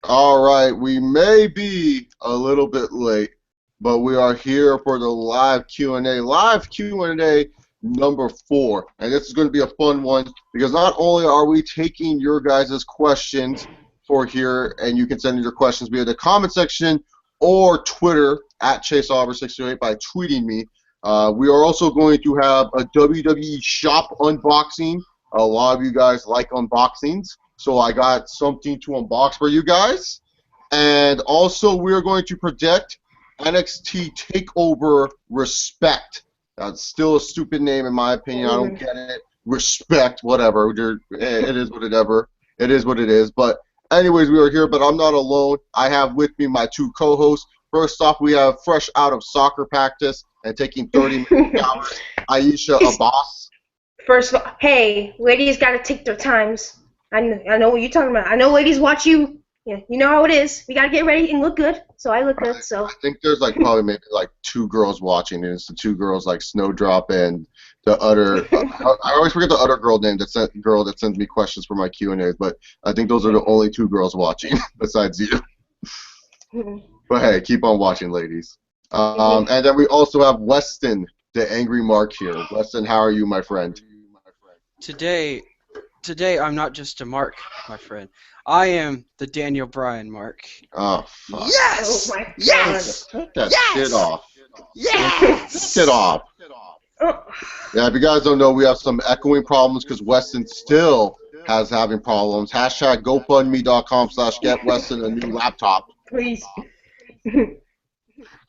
All right, we may be a little bit late, but we are here for the live Q&A number 4. And this is going to be a fun one because not only are we taking your guys' questions for here, and you can send in your questions via the comment section or Twitter at ChaseOliver628 by tweeting me. We are also going to have a WWE shop unboxing. A lot of you guys like unboxings. So I got something to unbox for you guys. And also, we're going to predict NXT TakeOver Respect. That's still a stupid name in my opinion. I don't get it. Respect, whatever. It is whatever. It is what it is. But anyways, we are here, but I'm not alone. I have with me my two co-hosts. First off, we have fresh out of soccer practice and taking 30-minute showers, Aisha Abbas. First of all, hey, ladies got to take their times. I know what you're talking about. I know ladies watch you. Yeah, you know how it is. We got to get ready and look good. So I look good. So I think there's probably maybe 2 girls watching, and it's the 2 girls Snowdrop and the other. I always forget the other girl name that sends me questions for my Q&As, but I think those are the only 2 girls watching besides you. But hey, keep on watching, ladies. And then we also have Weston, the angry Mark here. Weston, how are you, my friend? Today I'm not just a Mark, my friend. I am the Daniel Bryan Mark. Oh, fuck. Yes! Oh my Yes! Take that Yes! shit off. Yes! Take it off. Yeah, if you guys don't know, we have some echoing problems because Weston still has having problems. Hashtag GoFundMe.com/get Weston a new laptop. Please.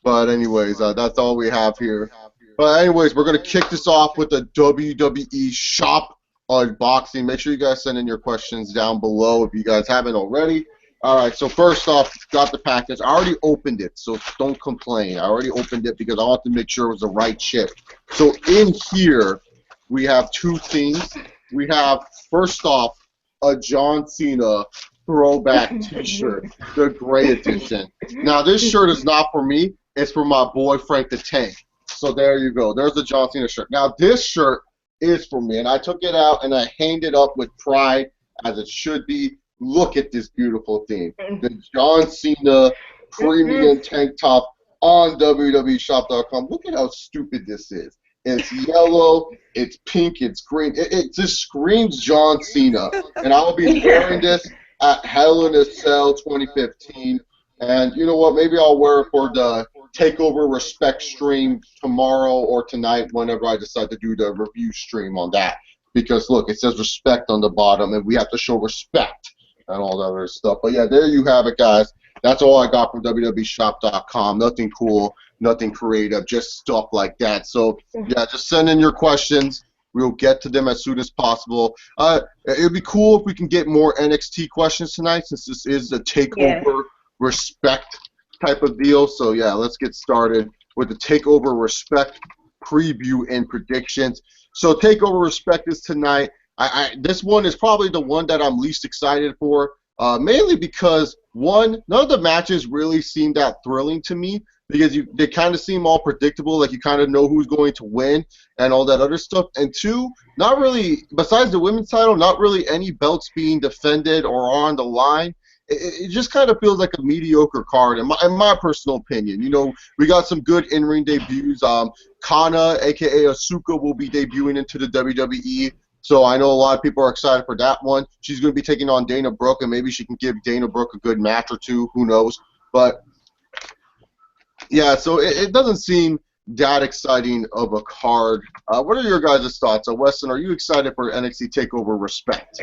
But anyways, that's all we have here. But anyways, we're going to kick this off with the WWE shop unboxing. Make sure you guys send in your questions down below if you guys haven't already. All right, so first off, got the package. I already opened it, so don't complain. I already opened it because I want to make sure it was the right shit. So in here, we have 2 things. We have, first off, a John Cena throwback t-shirt, the gray edition. Now, this shirt is not for me. It's for my boy, Frank the Tank. So there you go. There's the John Cena shirt. Now, this shirt is for me, and I took it out and I hanged it up with pride, as it should be. Look at this beautiful thing. The John Cena premium tank top on WWEshop.com. Look at how stupid this is. It's yellow, it's pink, it's green. It just screams John Cena. And I will be wearing this at Hell in a Cell 2015. And you know what? Maybe I'll wear it for the TakeOver Respect stream tomorrow or tonight whenever I decide to do the review stream on that. Because, look, it says respect on the bottom, and we have to show respect and all that other stuff. But, yeah, there you have it, guys. That's all I got from WWEshop.com. Nothing cool, nothing creative, just stuff like that. So, yeah, just send in your questions. We'll get to them as soon as possible. It would be cool if we can get more NXT questions tonight, since this is a TakeOver Respect type of deal. So, yeah, let's get started with the TakeOver Respect preview and predictions. So, TakeOver Respect is tonight. This one is probably the one that I'm least excited for, mainly because, one, none of the matches really seem that thrilling to me, because they kind of seem all predictable, like you kind of know who's going to win and all that other stuff. And 2, not really, besides the women's title, not really any belts being defended or on the line. It just kind of feels like a mediocre card, in my personal opinion. You know, we got some good in-ring debuts. Kana, a.k.a. Asuka, will be debuting into the WWE. So I know a lot of people are excited for that one. She's going to be taking on Dana Brooke, and maybe she can give Dana Brooke a good match or 2. Who knows? But, yeah, so it doesn't seem that exciting of a card. What are your guys' thoughts? Weston, are you excited for NXT TakeOver Respect?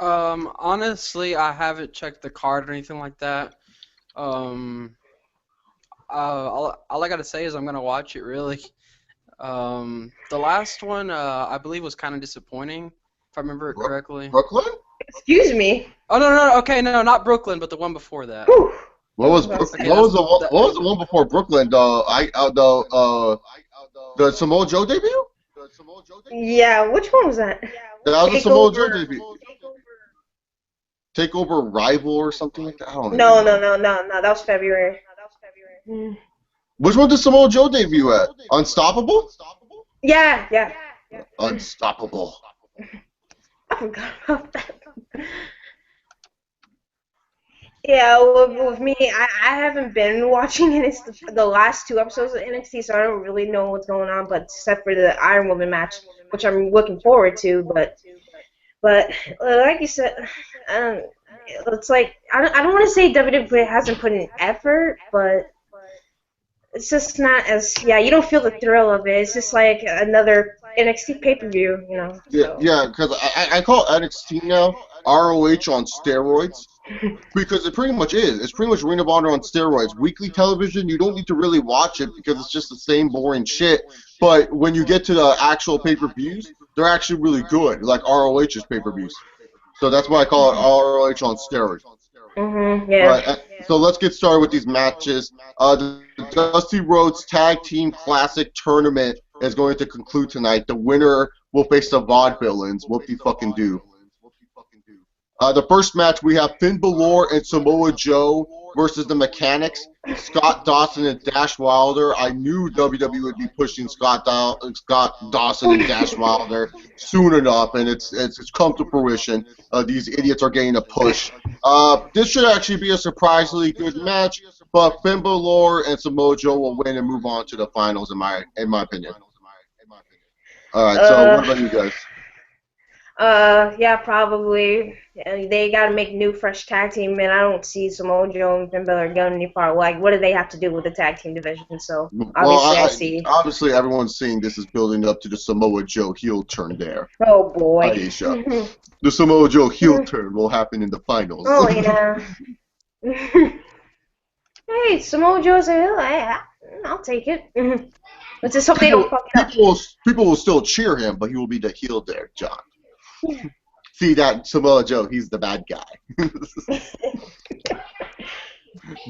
Honestly, I haven't checked the card or anything like that. All I gotta say is I'm gonna watch it, really. The last one, I believe, was kind of disappointing, if I remember it correctly. Brooklyn? Excuse me. Oh no, okay, no, not Brooklyn, but the one before that. Whew. What was the one before Brooklyn? The Samoa Joe debut? Yeah, which one was that? That was the Samoa Joe debut. TakeOver Rival or something like that? I don't know. No. That was February. Which one did Samoa Joe debut at? Unstoppable? Yeah. Unstoppable. I forgot about that. Yeah, with me, I haven't been watching the last two episodes of NXT, so I don't really know what's going on. But except for the Iron Woman match, which I'm looking forward to. But like you said, um, it's like I don't want to say WWE hasn't put in effort, but it's just not as you don't feel the thrill of it. It's just like another NXT pay-per-view, you know. Yeah, So. yeah, because I call NXT now ROH on steroids because it pretty much is. It's pretty much Ring of Honor on steroids. Weekly television, you don't need to really watch it because it's just the same boring shit. But when you get to the actual pay-per-views, they're actually really good, like ROH's pay-per-views. So that's why I call it ROH on steroids. Yeah. Right. So let's get started with these matches. The Dusty Rhodes Tag Team Classic Tournament is going to conclude tonight. The winner will face the Vaudevillains. Whoop-de fucking do. The first match, we have Finn Balor and Samoa Joe versus the Mechanics, Scott Dawson and Dash Wilder. I knew WWE would be pushing Scott Dawson and Dash Wilder soon enough, and it's come to fruition. These idiots are getting a push. This should actually be a surprisingly good match, but Finn Balor and Samoa Joe will win and move on to the finals, in my opinion. All right, so what about you guys? Yeah, probably. They got to make new, fresh tag team, and I don't see Samoa Joe and Finn Balor going any far. Like, what do they have to do with the tag team division? So, obviously, I see. Obviously, everyone's saying this is building up to the Samoa Joe heel turn there. Oh, boy. Aisha. The Samoa Joe heel turn will happen in the finals. Oh, yeah. Hey, Samoa Joe's a heel. I'll take it. Let's just hope they don't fuck it up. People will still cheer him, but he will be the heel there, John. See that Samoa Joe, he's the bad guy.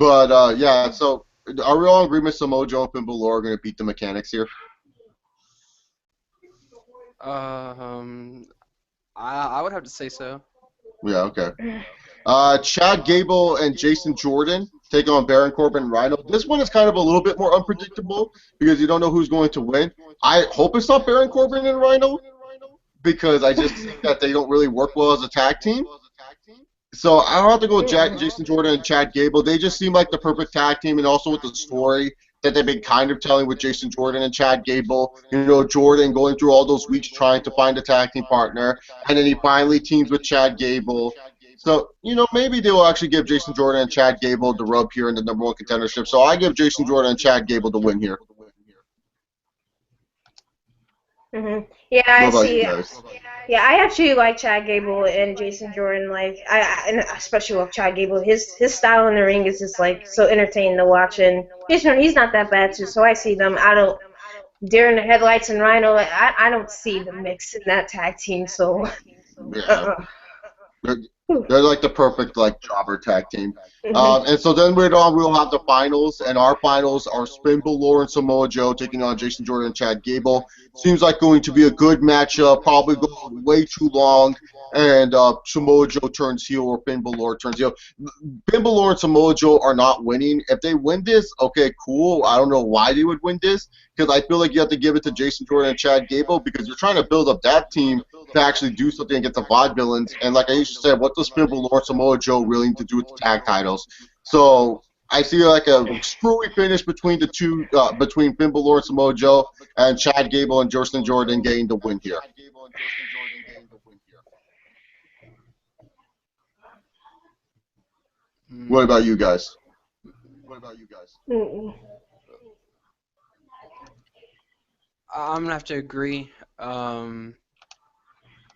But yeah, so are we all in agreement Samoa Joe and Finn Balor are going to beat the Mechanics here? I would have to say so. Yeah, okay. Chad Gable and Jason Jordan take on Baron Corbin and Rhino. This one is kind of a little bit more unpredictable because you don't know who's going to win. I hope it's not Baron Corbin and Rhino, because I just think that they don't really work well as a tag team. So I don't have to go with Jason Jordan and Chad Gable. They just seem like the perfect tag team, and also with the story that they've been kind of telling with Jason Jordan and Chad Gable. You know, Jordan going through all those weeks trying to find a tag team partner, and then he finally teams with Chad Gable. So, you know, maybe they will actually give Jason Jordan and Chad Gable the rub here in the #1 contendership. So I give Jason Jordan and Chad Gable the win here. Yeah, I What about see. you guys? Yeah, I actually like Chad Gable and Jason Jordan. Like, and especially with Chad Gable, his style in the ring is just like so entertaining to watch. And he's not that bad too. So I see them. I don't during the Headlights and Rhino. I don't see the mix in that tag team. So. Yeah. They're like the perfect jobber tag team. And so then we'll have the finals, and our finals are Finn Balor and Samoa Joe taking on Jason Jordan and Chad Gable. Seems like going to be a good matchup, probably going way too long, and Samoa Joe turns heel or Finn Balor turns heel. Finn Balor and Samoa Joe are not winning. If they win this, okay, cool. I don't know why they would win this, because I feel like you have to give it to Jason Jordan and Chad Gable, because you're trying to build up that team to actually do something against the Vaudevillains. And like I used to say, what does Finn Balor and Samoa Joe really need to do with the tag titles? So I see like a screwy finish between the two, between Finn Balor and Samoa Joe, and Chad Gable and Jason Jordan getting the win here. What about you guys? I'm gonna have to agree.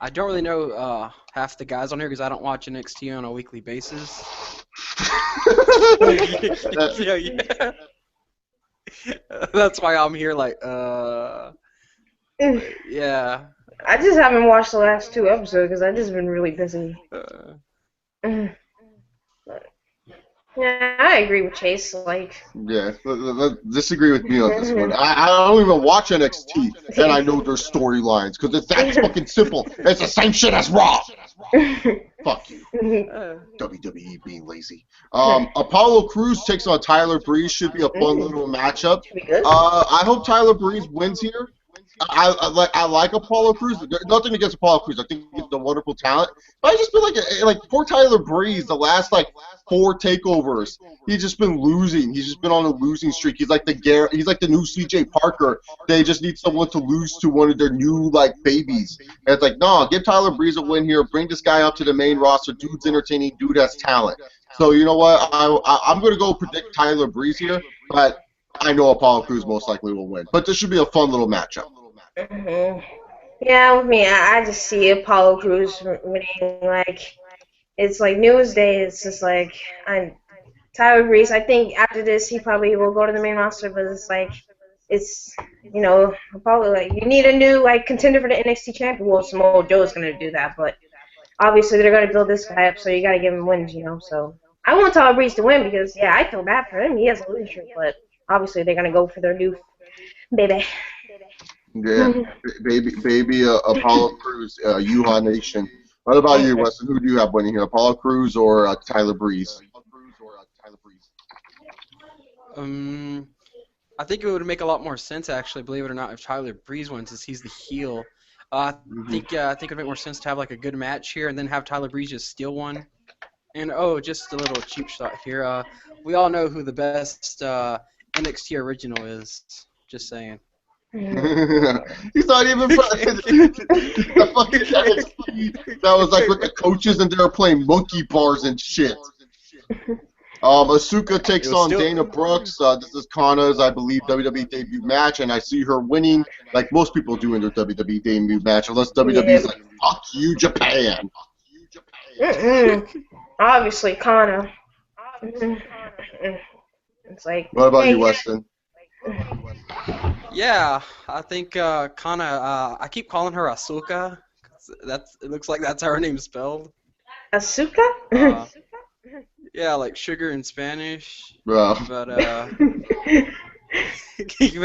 I don't really know half the guys on here because I don't watch NXT on a weekly basis. yeah. That's why I'm here. Yeah. I just haven't watched the last 2 episodes because I've just been really busy. Yeah, I agree with Chase. Yeah, disagree with me on this one. I don't even watch NXT, and I know their storylines because it's that fucking simple. It's the same shit as Raw. Fuck you, WWE being lazy. Apollo Crews takes on Tyler Breeze. Should be a fun little matchup. I hope Tyler Breeze wins here. I like Apollo Crews. There's nothing against Apollo Crews. I think he's a wonderful talent. But I just feel like poor Tyler Breeze, the last like 4 takeovers, he's just been losing. He's just been on a losing streak. He's like the new CJ Parker. They just need someone to lose to one of their new like babies. And it's like, no, give Tyler Breeze a win here. Bring this guy up to the main roster. Dude's entertaining. Dude has talent. So you know what? I'm gonna go predict Tyler Breeze here, but I know Apollo Crews most likely will win. But this should be a fun little matchup. Yeah, with me, I just see Apollo Crews winning. Like, it's like Newsday. It's just like Tyler Breeze. I think after this, he probably will go to the main roster. But it's like, Apollo. Like, you need a new like contender for the NXT champion. Well, Samoa Joe is gonna do that, but obviously they're gonna build this guy up, so you gotta give him wins. So I want Tyler Breeze to win because I feel bad for him. He has a losing streak, but obviously they're gonna go for their new baby. Yeah, baby Apollo Crews, Yuha Nation. What about you, Weston? Who do you have winning here, Apollo Crews or Tyler Breeze? I think it would make a lot more sense, actually, believe it or not, if Tyler Breeze wins, since he's the heel. I think it would make more sense to have like a good match here, and then have Tyler Breeze just steal one. And just a little cheap shot here. We all know who the best NXT original is. Just saying. He's not even the fucking NXT that was like with the coaches and they were playing monkey bars and shit. Asuka takes on Dana Brooks. This is Kana's, I believe, WWE debut match, and I see her winning like most people do in their WWE debut match, unless WWE's like, fuck you, Japan. Obviously, Kana. It's like. What about you, Weston? Yeah, I think Kana. I keep calling her Asuka. It looks like that's how her name's spelled. Asuka? Yeah, like sugar in Spanish. Bro. But but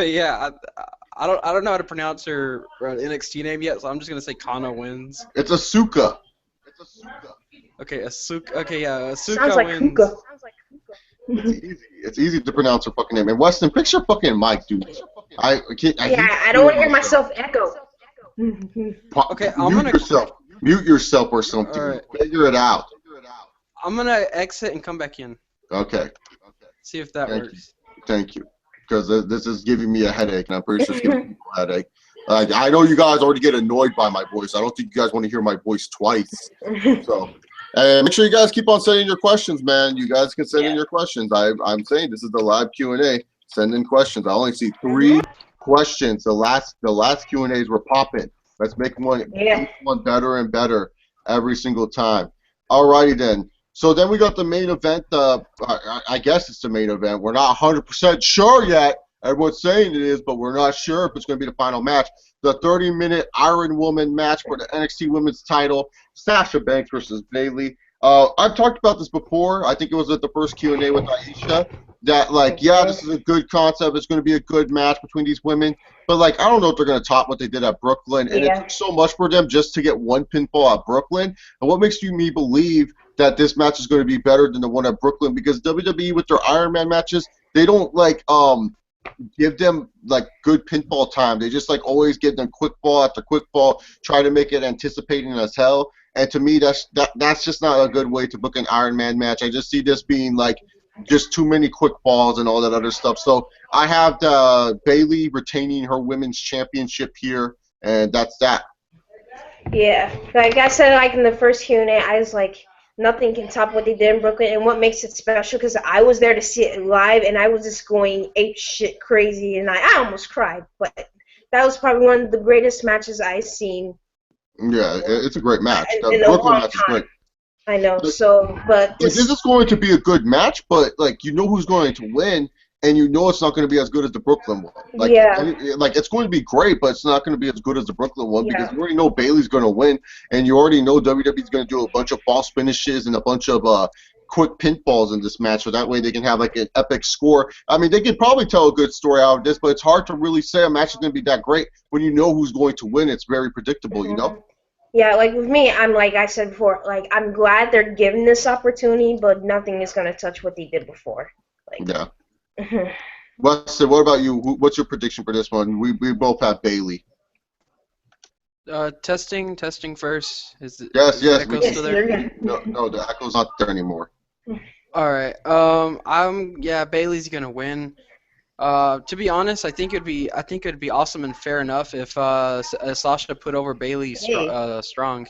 yeah, I don't know how to pronounce her NXT name yet, so I'm just gonna say Kana wins. It's Asuka. Okay, Asuka. Okay, yeah, Asuka Sounds like wins. hookah. It's easy to pronounce her fucking name. And Weston, fix your fucking mic, dude. I don't want to hear myself echo. Okay, Mute yourself or something. Right. Figure it out. I'm gonna exit and come back in. Okay. See if that works. Thank you. Because this is giving me a headache, and I'm pretty sure it's giving people a headache. I know you guys already get annoyed by my voice. I don't think you guys want to hear my voice twice. So, and make sure you guys keep on sending your questions, man. You guys can send in your questions. I'm saying this is the live Q&A. Send in questions. I only see 3 questions. The last Q&As were popping. Let's make one better and better every single time. Alrighty then. So then we got the main event. I guess it's the main event. We're not 100% sure yet. Everyone's saying it is, but we're not sure if it's going to be the final match. The 30-minute Iron Woman match for the NXT Women's title. Sasha Banks versus Bayley. I've talked about this before. I think it was at the first Q&A with Aisha. That, this is a good concept. It's going to be a good match between these women. But, I don't know if they're going to top what they did at Brooklyn. And it took so much for them just to get one pinfall at Brooklyn. And what makes me believe that this match is going to be better than the one at Brooklyn? Because WWE, with their Iron Man matches, they don't, give them, good pinfall time. They just, always give them quick fall after quick fall, try to make it anticipating as hell. And to me, that's just not a good way to book an Iron Man match. I just see this being, just too many quick falls and all that other stuff. So I have Bayley retaining her women's championship here, and that's that. Yeah, like I said, in the first Q&A, I was like, nothing can top what they did in Brooklyn, and what makes it special, because I was there to see it live, and I was just going ape shit crazy, and I almost cried. But that was probably one of the greatest matches I've seen. Yeah, it's a great match. The Brooklyn match is great. I know. But this is going to be a good match, but you know who's going to win, and you know it's not going to be as good as the Brooklyn one. It's going to be great, but it's not going to be as good as the Brooklyn one because you already know Bayley's going to win, and you already know WWE's going to do a bunch of false finishes and a bunch of quick pinfalls in this match, so that way they can have an epic score. I mean, they could probably tell a good story out of this, but it's hard to really say a match is going to be that great when you know who's going to win. It's very predictable, you know. Yeah, with me, I'm like I said before, I'm glad they're given this opportunity, but nothing is going to touch what they did before. Weston, what about you? What's your prediction for this one? We both have Bayley. Testing first. Yes, Is the yes, echo Yes, still there? you're good. no, the echo's not there anymore. All right. Yeah, Bailey's gonna win. To be honest, I think it'd be awesome and fair enough if Sasha put over Bailey Hey, strong.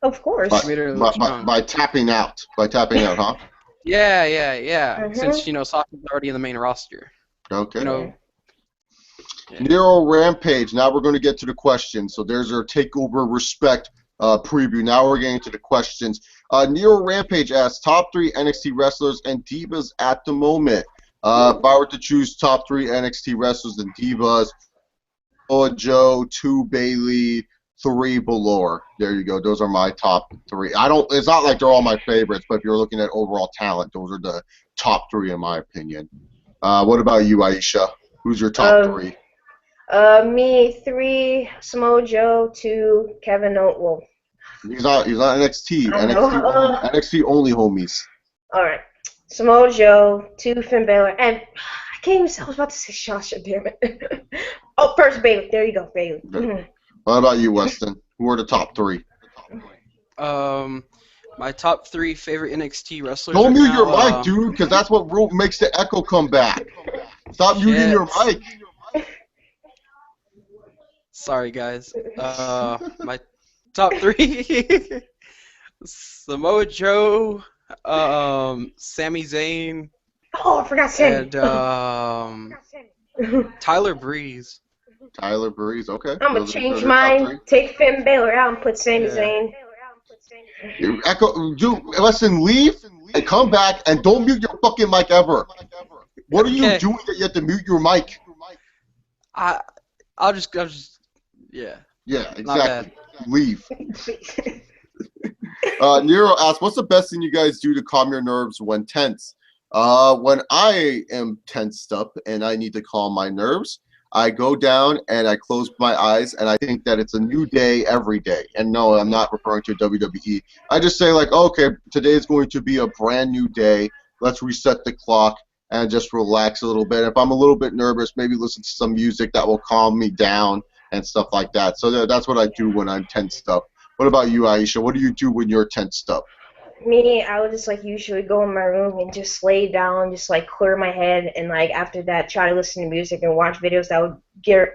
of By, course. Made her by, look by, strong. by tapping out. By tapping out, huh? Yeah. Mhm. Since Sasha's already in the main roster. Okay. You Yeah. know. Yeah. Nero Rampage. Now we're going to get to the questions. So there's our Takeover Respect preview. Now we're getting to the questions. Nero Rampage asks top 3 NXT wrestlers and divas at the moment. If I were to choose top 3 NXT wrestlers and divas, Joe, 2 Bailey, 3 Balor. There you go. Those are my top 3. It's not like they're all my favorites, but if you're looking at overall talent, those are the top 3 in my opinion. What about you, Aisha? Who's your top 3? Me 3, Samoa Joe, 2, Kevin Owens. Well, He's not NXT. I know. NXT only homies. All right, Samoa Joe, 2, Finn Balor, and I can't even say. I was about to say Sasha. Damn it. Oh, first Bailey. There you go, Bailey. What about you, Weston? Who are the top 3? My top 3 favorite NXT wrestlers. Don't right mute now, your mic, dude, because that's what makes the echo come back. Stop muting your mic. Sorry, guys. My top 3: Samoa Joe, Sami Zayn, Oh, I forgot Sammy. and Tyler Breeze. Tyler Breeze, okay. I'm gonna Those are change the top mine. Take Finn Balor out and put Sami Yeah. Zayn. 3. Echo, dude, listen, leave and come back and don't mute your fucking mic ever. What are you Okay. doing that you have to mute your mic? I'll just, yeah. Yeah, Not exactly. Leave. Nero asks, what's the best thing you guys do to calm your nerves when tense? When I am tensed up and I need to calm my nerves, I go down and I close my eyes and I think that it's a new day every day. And no, I'm not referring to WWE. I just say like, okay, today is going to be a brand new day. Let's reset the clock and just relax a little bit. If I'm a little bit nervous, maybe listen to some music that will calm me down and stuff like that. So that's what I do when I'm tensed up. What about you, Aisha? What do you do when you're tensed up? Me, I would just like usually go in my room and just lay down, just like clear my head, and like after that try to listen to music and watch videos that would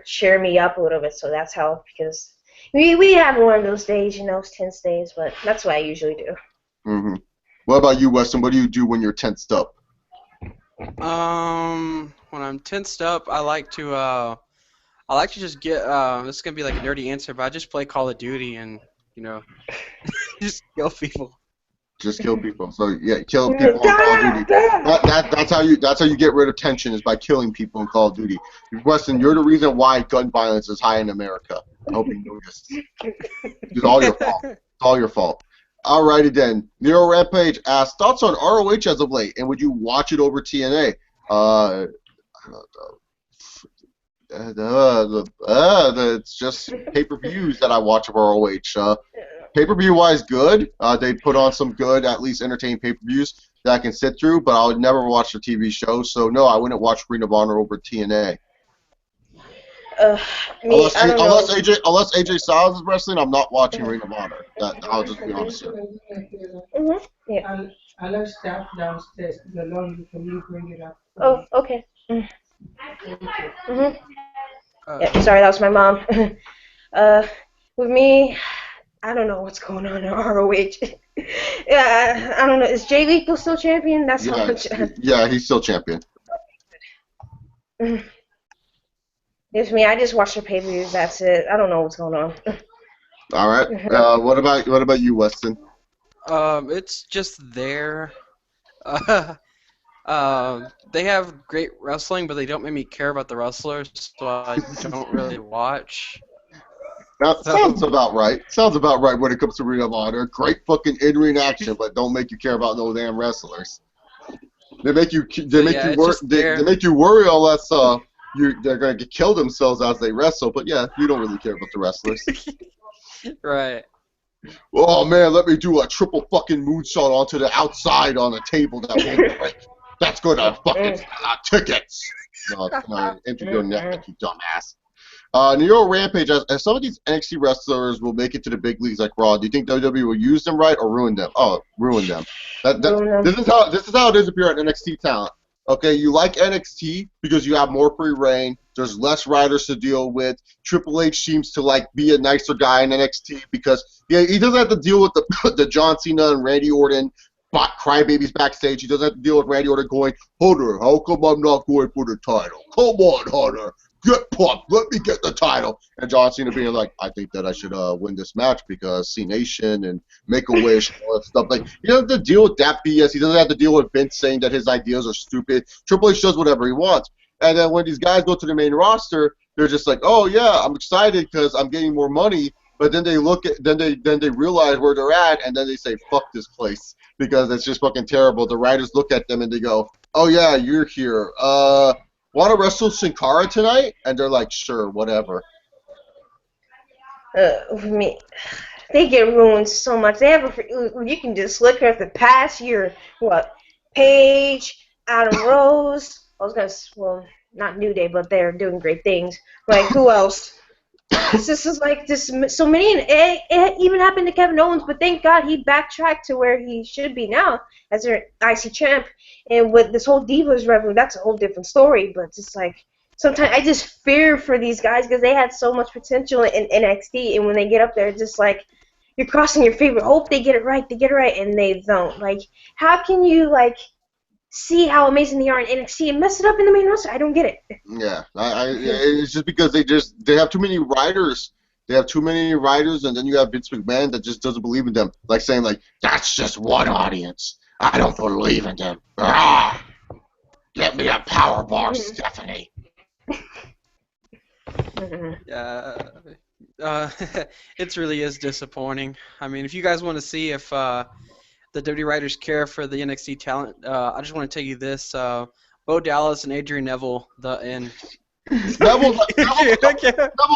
cheer me up a little bit. So that's how, because we have one of those days, tense days, but that's what I usually do. Mm-hmm. What about you, Weston? What do you do when you're tensed up? When I'm tensed up, I like to just get this is gonna be like a nerdy answer, but I just play Call of Duty and just kill people. Just kill people. So yeah, kill people on Call of Duty. That's how you get rid of tension, is by killing people in Call of Duty. Weston, you're the reason why gun violence is high in America. I hope you noticed. It's all your fault. It's all your fault. Alrighty then. Nero Rampage asks, thoughts on ROH as of late, and would you watch it over TNA? It's just pay-per-views that I watch of ROH. Pay-per-view wise, good. They put on some good, at least entertaining pay-per-views that I can sit through, but I would never watch the TV show. So no, I wouldn't watch Ring of Honor over TNA. Unless AJ Styles is wrestling, I'm not watching Ring of Honor. I'll just be honest here. Mm-hmm. Yeah. I'll have staff downstairs. The laundry, can you bring it up? Oh, okay. Okay. Yeah, sorry, that was my mom. With me, I don't know what's going on in ROH. Yeah, I don't know. Is Jay Lethal still champion? That's how much. Yeah, he's still champion. It's me. I just watch the pay-per-views. That's it. I don't know what's going on. All right. What about you, Weston? It's just there. They have great wrestling, but they don't make me care about the wrestlers, so I don't really watch. That sounds about right. Sounds about right when it comes to Ring of Honor. Great fucking in-ring action, but don't make you care about no damn wrestlers. They make you worry unless they're gonna kill themselves as they wrestle. But yeah, you don't really care about the wrestlers. Right. Oh man, let me do a triple fucking moonsault onto the outside on a table that won't break. That's gonna fucking sell out tickets. No, it's gonna enter your neck, you dumbass. Nero Rampage, as some of these NXT wrestlers will make it to the big leagues like Raw, do you think WWE will use them right or ruin them? Oh, ruin them. This is how it is if you're an NXT talent. Okay, you like NXT because you have more free reign. There's less writers to deal with. Triple H seems to like be a nicer guy in NXT because he doesn't have to deal with the John Cena and Randy Orton crybabies backstage. He doesn't have to deal with Randy Orton going, Hunter, how come I'm not going for the title? Come on, Hunter. Get pumped. Let me get the title. And John Cena being like, I think that I should win this match because C-Nation and Make-A-Wish and all that stuff. Like, he doesn't have to deal with that BS. He doesn't have to deal with Vince saying that his ideas are stupid. Triple H does whatever he wants. And then when these guys go to the main roster, they're just like, oh, yeah, I'm excited because I'm getting more money. But then they they realize where they're at, and then they say, fuck this place because it's just fucking terrible. The writers look at them and they go, oh, yeah, you're here. Want to wrestle Sin Cara tonight? And they're like, sure, whatever. Me, they get ruined so much. They have you can just look at the past year. What? Paige, Adam Rose. Well, not New Day, but they're doing great things. Like, who else? This is like this so many, and it even happened to Kevin Owens, but thank God he backtracked to where he should be now as their IC champ. And with this whole Divas revenue, that's a whole different story. But it's like sometimes I just fear for these guys because they had so much potential in NXT, and when they get up there, it's just like you're crossing your finger, hope they get it right, and they don't. Like, how can you like see how amazing they are in NXT and mess it up in the main roster? I don't get it. Yeah, it's just because they have too many writers. They have too many writers, and then you have Vince McMahon that just doesn't believe in them. Like saying, like, that's just one audience. I don't believe in them. Ah, get me a power bar, Stephanie. Yeah, it really is disappointing. I mean, if you guys want to see if the WWE writers care for the NXT talent, I just want to tell you this: Bo Dallas and Adrian Neville, the end. Neville's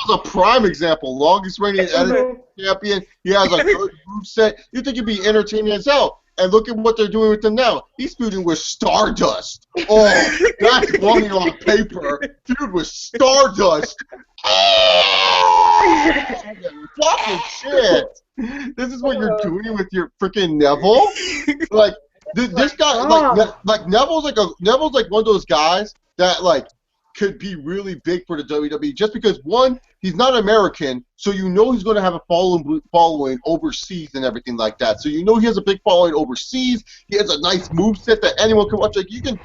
a prime example. Longest reigning NXT champion. He has a good moveset. You think he'd be entertaining as hell. And look at what they're doing with him now. He's feuding with Stardust. Oh, that's money on paper. Feud with Stardust. Oh, fucking shit. This is what you're doing with your freaking Neville? Like, this guy, like Neville's like one of those guys that, like, could be really big for the WWE just because, one, he's not American, so you know he's going to have a following overseas and everything like that. So you know he has a big following overseas. He has a nice moveset that anyone can watch. Like, you can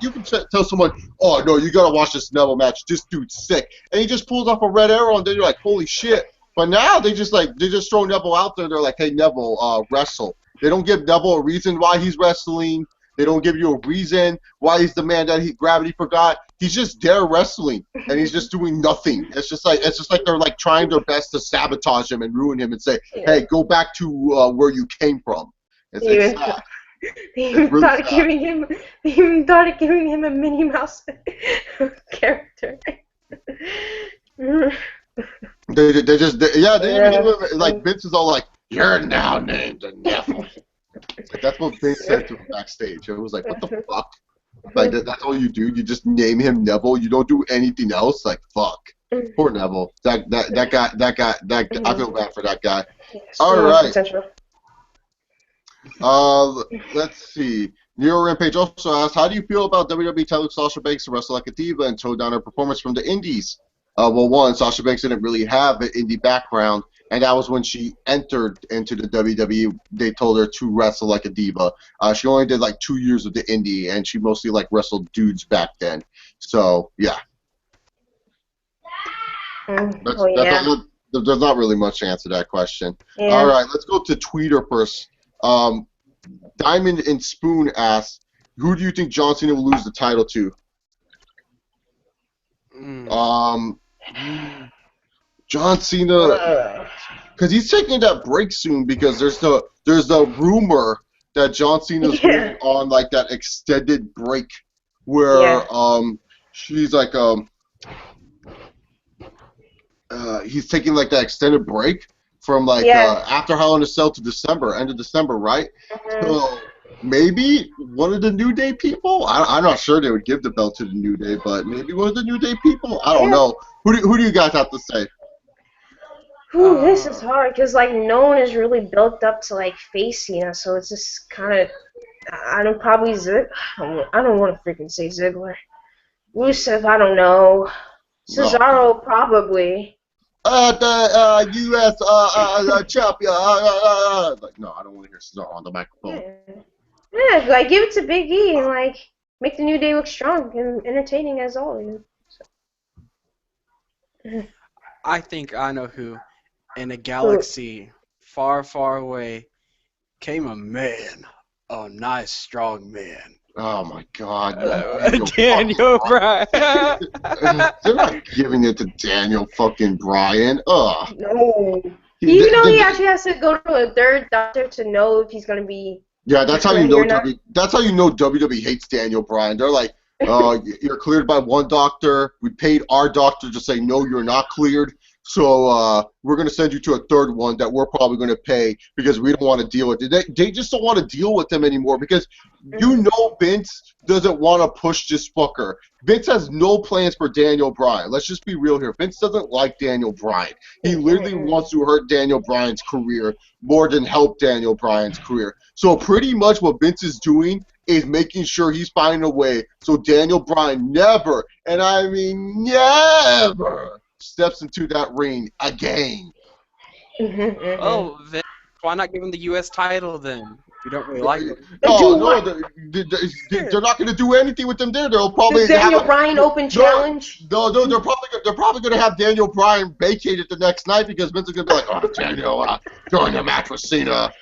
tell someone, oh, no, you got to watch this Neville match. This dude's sick. And he just pulls off a red arrow, and then you're like, holy shit. But now they just throw Neville out there. They're like, hey, Neville, wrestle. They don't give Neville a reason why he's wrestling. They don't give you a reason why he's the man that Gravity forgot. He's just there wrestling, and he's just doing nothing. It's just like they're like trying their best to sabotage him and ruin him and say, "Hey, go back to where you came from." It's sad. They even thought of giving him a Minnie Mouse character. They even gave him, like, Vince is all like, "You're now named Neville." Like, that's what Vince said to him backstage. It was like, what the fuck? Like, that's all you do? You just name him Neville? You don't do anything else? Like, fuck. Poor Neville. That guy. I feel bad for that guy. All right. Let's see. Nero Rampage also asked, how do you feel about WWE telling Sasha Banks to wrestle like a diva and tone down her performance from the indies? Well, one, Sasha Banks didn't really have an indie background, and that was when she entered into the WWE. They told her to wrestle like a diva. She only did like 2 years of the indie, and she mostly like wrestled dudes back then. So yeah. There's not really much to answer that question. Yeah. All right, let's go to Twitter first. Diamond and Spoon asks, who do you think John Cena will lose the title to? John Cena, because he's taking that break soon because there's the rumor that John Cena's going on like that extended break where she's like he's taking like that extended break from like after Hell in a Cell to December, end of December, right? So maybe one of the New Day people. I'm not sure they would give the belt to the New Day, but maybe one of the New Day people. I don't know. Who do you guys have to say? Whew, this is hard because like no one is really built up to like face Cena, so it's just kind of. I don't probably Zig. I don't want to freaking say Ziggler. Rusev, I don't know. No. Cesaro, probably. The U.S. champion. Like, no, I don't want to hear Cesaro on the microphone. Yeah, like give it to Big E and like make the New Day look strong and entertaining as always. I think I know who. In a galaxy far, far away came a man. A nice, strong man. Oh my God! Daniel Bryan. They're not giving it to Daniel fucking Bryan. Ugh. No. You know he actually has to go to a third doctor to know if he's gonna be. Yeah, that's how you know. That's how you know WWE hates Daniel Bryan. They're like, you're cleared by one doctor. We paid our doctor to say no, you're not cleared. So we're going to send you to a third one that we're probably going to pay because we don't want to deal with it. They just don't want to deal with them anymore because you know Vince doesn't want to push this fucker. Vince has no plans for Daniel Bryan. Let's just be real here. Vince doesn't like Daniel Bryan. He literally wants to hurt Daniel Bryan's career more than help Daniel Bryan's career. So pretty much what Vince is doing is making sure he's finding a way so Daniel Bryan never, and I mean never, steps into that ring again. Oh, Vince, why not give him the U.S. title then? You don't really like him. No, they're not going to do anything with them there. They'll probably the Daniel Bryan Open Challenge. No, they're probably going to have Daniel Bryan vacated the next night because Vince is going to be like, oh, Daniel, during the match with Cena,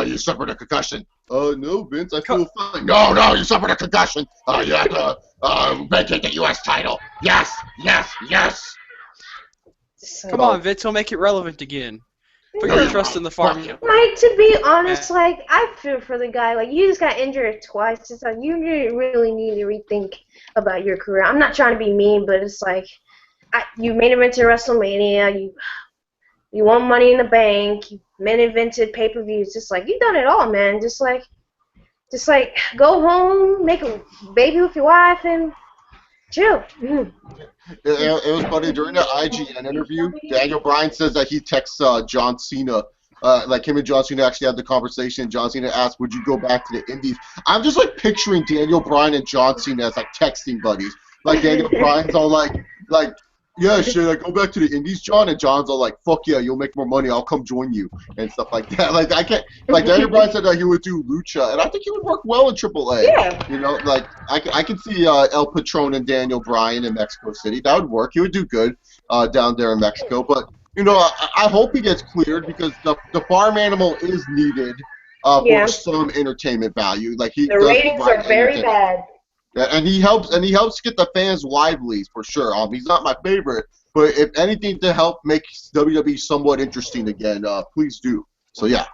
you suffered a concussion. No, Vince, I feel fine. No, you suffered a concussion. You have to vacate the U.S. title. Yes. Come on, Vince, he'll make it relevant again. Put your trust in the farm. Like, to be honest, like, I feel for the guy. Like, you just got injured twice. It's like, you really need to rethink about your career. I'm not trying to be mean, but it's like, you main evented WrestleMania. You won Money in the Bank. You main evented pay-per-views. Just like, you've done it all, man. Just like, go home, make a baby with your wife, and chill. It was funny during the IGN interview. Daniel Bryan says that he texts John Cena, like him and John Cena actually had the conversation. John Cena asked, "Would you go back to the Indies?" I'm just like picturing Daniel Bryan and John Cena as like texting buddies. Like Daniel Bryan's all like, yeah, should I go back to the Indies, John? And John's all like, fuck yeah, you'll make more money. I'll come join you and stuff like that. Like I can't. Like Daniel Bryan said that he would do lucha, and I think he would work well in AAA. Yeah. You know, like I can see El Patron and Daniel Bryan in Mexico City. That would work. He would do good down there in Mexico. But you know, I hope he gets cleared because the farm animal is needed for some entertainment value. Like the ratings are very bad. Yeah, and he helps get the fans lively for sure. He's not my favorite, but if anything to help make WWE somewhat interesting again, please do. So yeah.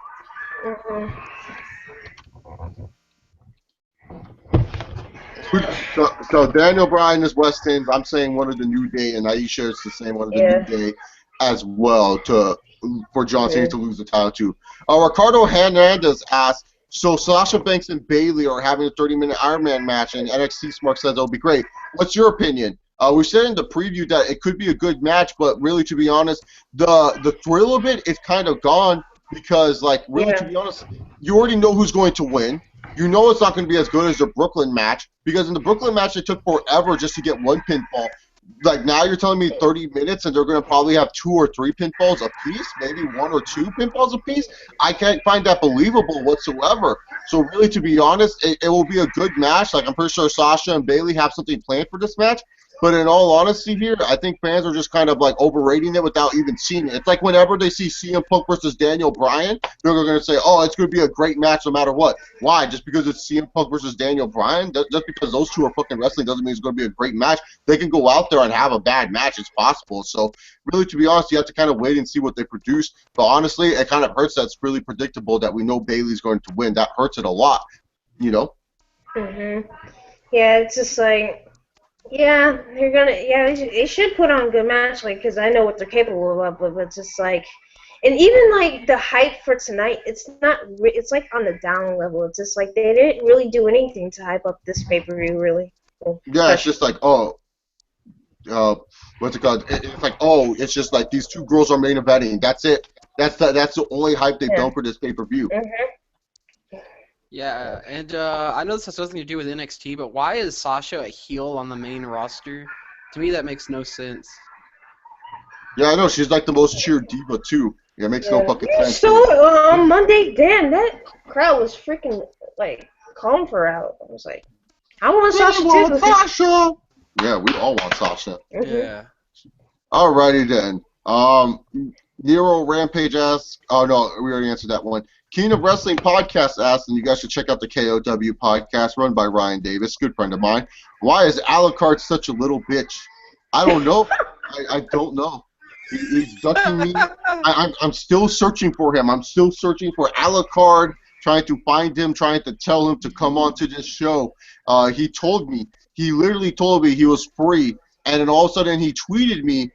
So Daniel Bryan is West End. I'm saying one of the New Day, and Aisha is the same one of the New Day as well for John Cena to lose the title too. Ricardo Hernandez asked, so Sasha Banks and Bayley are having a 30-minute Iron Man match, and NXT Smart says it'll be great. What's your opinion? We said in the preview that it could be a good match, but really, to be honest, the thrill of it is kind of gone because, like, really, to be honest, you already know who's going to win. You know it's not going to be as good as the Brooklyn match because in the Brooklyn match, it took forever just to get one pinfall. Like, now you're telling me 30 minutes and they're going to probably have 2 or 3 pinfalls apiece, maybe 1 or 2 pinfalls apiece? I can't find that believable whatsoever. So really, to be honest, it will be a good match. Like, I'm pretty sure Sasha and Bayley have something planned for this match. But in all honesty here, I think fans are just kind of like overrating it without even seeing it. It's like whenever they see CM Punk versus Daniel Bryan, they're going to say, oh, it's going to be a great match no matter what. Why? Just because it's CM Punk versus Daniel Bryan? Just because those two are fucking wrestling doesn't mean it's going to be a great match. They can go out there and have a bad match. It's possible. So really, to be honest, you have to kind of wait and see what they produce. But honestly, it kind of hurts that it's really predictable that we know Bayley's going to win. That hurts it a lot, you know? Yeah, it's just like... Yeah, they should put on a good match, like, because I know what they're capable of, but it's just like, and even like the hype for tonight, it's like on the down level. It's just like they didn't really do anything to hype up this pay-per-view, really. Yeah, it's just like, oh, what's it called? It's like, oh, it's just like these two girls are main eventing. That's it. That's the only hype they've done for this pay-per-view. Yeah, and I know this has nothing to do with NXT, but why is Sasha a heel on the main roster? To me, that makes no sense. Yeah, I know. She's like the most cheered diva, too. Yeah, it makes no fucking sense. So, on Monday, damn, that crowd was freaking, like, calling for her out. I was like, I want Sasha too. Sasha! Yeah, we all want Sasha. Yeah. Alrighty then. Nero Rampage asks, oh no, we already answered that one. King of Wrestling Podcast asks, and you guys should check out the KOW podcast run by Ryan Davis, good friend of mine. Why is Alucard such a little bitch? I don't know. I don't know. He's ducking me. I'm still searching for him. I'm still searching for Alucard, trying to find him, trying to tell him to come on to this show. He literally told me he was free, and then all of a sudden he tweeted me,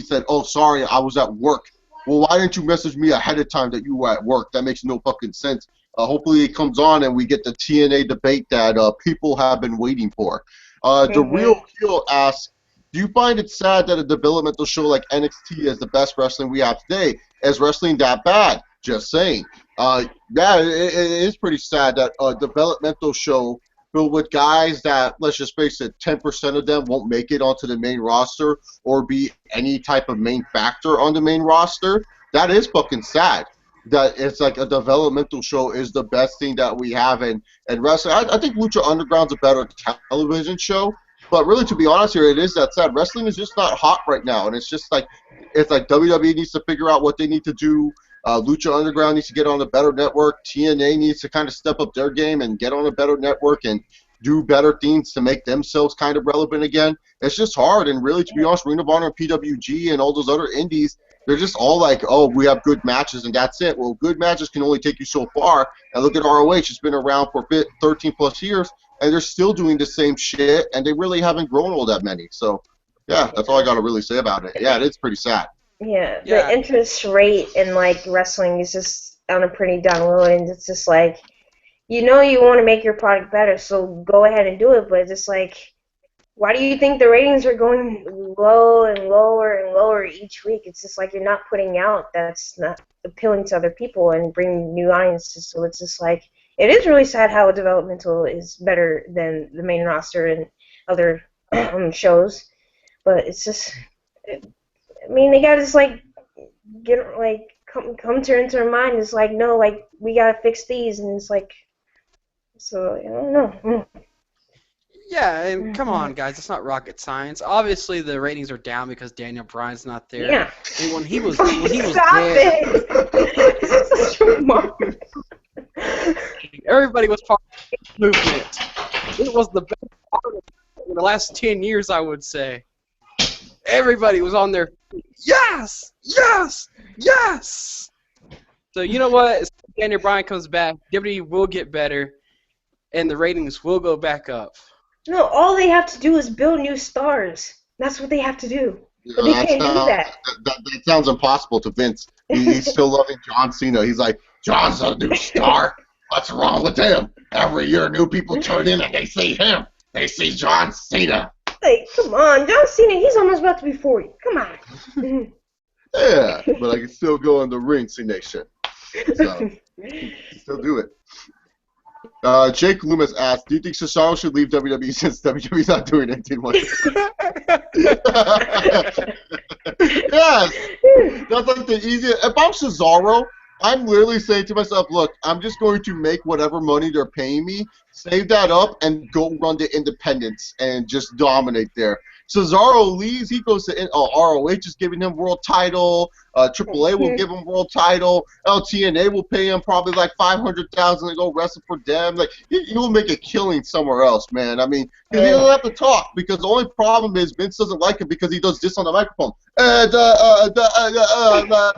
said, oh, sorry, I was at work. Well, why didn't you message me ahead of time that you were at work? That makes no fucking sense. Hopefully he comes on and we get the TNA debate that people have been waiting for. The Real Heel asks, do you find it sad that a developmental show like NXT is the best wrestling we have today? Is wrestling that bad? Just saying. Yeah, it is pretty sad that a developmental show filled with guys that, let's just face it, 10% of them won't make it onto the main roster or be any type of main factor on the main roster. That is fucking sad. That it's like a developmental show is the best thing that we have in wrestling. I think Lucha Underground's a better television show. But really, to be honest here, it is that sad. Wrestling is just not hot right now, and it's like WWE needs to figure out what they need to do. Lucha Underground needs to get on a better network. TNA needs to kind of step up their game and get on a better network and do better things to make themselves kind of relevant again. It's just hard, and really, to be honest, Ring of Honor and PWG and all those other indies, they're just all like, oh, we have good matches, and that's it. Well, good matches can only take you so far. And look at ROH. It's been around for 13-plus years. And they're still doing the same shit, and they really haven't grown all that many. So, yeah, that's all I got to really say about it. Yeah, it is pretty sad. Yeah, the interest rate in, like, wrestling is just on a pretty down low, and it's just like, you know you want to make your product better, so go ahead and do it, but it's just like, why do you think the ratings are going low and lower and lower each week? It's just like you're not putting out that's not appealing to other people and bringing new audiences, so it's just like, it is really sad how developmental is better than the main roster and other shows, but it's just, I mean, they gotta just like get like come to into their mind. It's like, no, like we gotta fix these, and it's like, so I don't know. Yeah, and come on, guys, it's not rocket science. Obviously, the ratings are down because Daniel Bryan's not there. Yeah. And when he was Stop there, it! This is such a mark. everybody was part of the movement. It was the best part of the last 10 years, I would say. Everybody was on their feet. Yes! Yes! Yes! So you know what? As Daniel Bryan comes back, WWE will get better, and the ratings will go back up. No, all they have to do is build new stars. That's what they have to do. But they can't do that. That sounds impossible to Vince. He's still loving John Cena. He's like, John's a new star. What's wrong with him? Every year new people turn in and they see him. They see John Cena. Like, come on, John Cena, he's almost about to be 40. Come on. Yeah, but I can still go in the ring, C-Nation. So, still do it. Jake Loomis asked, do you think Cesaro should leave WWE since WWE's not doing anything with it? Yes! That's like the easiest. If I'm Cesaro, I'm literally saying to myself, look, I'm just going to make whatever money they're paying me, save that up, and go run the independents and just dominate there. Cesaro leaves, he goes to ROH is giving him world title, AAA will give him world title, LTNA will pay him probably like $500,000 to go wrestle for them. Like he will make a killing somewhere else, man. I mean, because he doesn't have to talk. Because the only problem is Vince doesn't like him because he does this on the microphone. The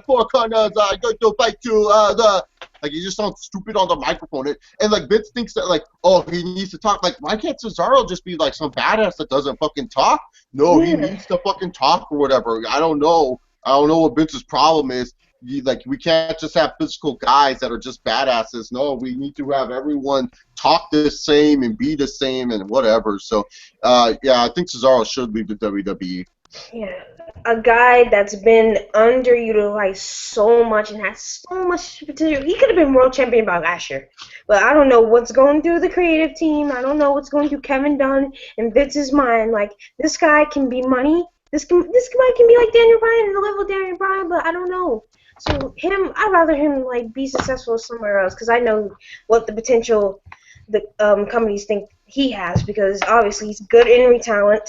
four corners are going to fight to the. Like, he just sounds stupid on the microphone. And like, Vince thinks that, like, oh, he needs to talk. Like, why can't Cesaro just be, like, some badass that doesn't fucking talk? No, he needs to fucking talk or whatever. I don't know what Vince's problem is. we can't just have physical guys that are just badasses. No, we need to have everyone talk the same and be the same and whatever. So, yeah, I think Cesaro should leave the WWE. Yeah, a guy that's been underutilized so much and has so much potential. He could have been world champion by last year, but I don't know what's going through the creative team. I don't know what's going through Kevin Dunn and Vince's mind. Like, this guy can be money. This guy can be like Daniel Bryan and the level of Daniel Bryan, but I don't know. So I'd rather him like be successful somewhere else because I know what the potential the companies think he has because obviously he's good in-ring talent.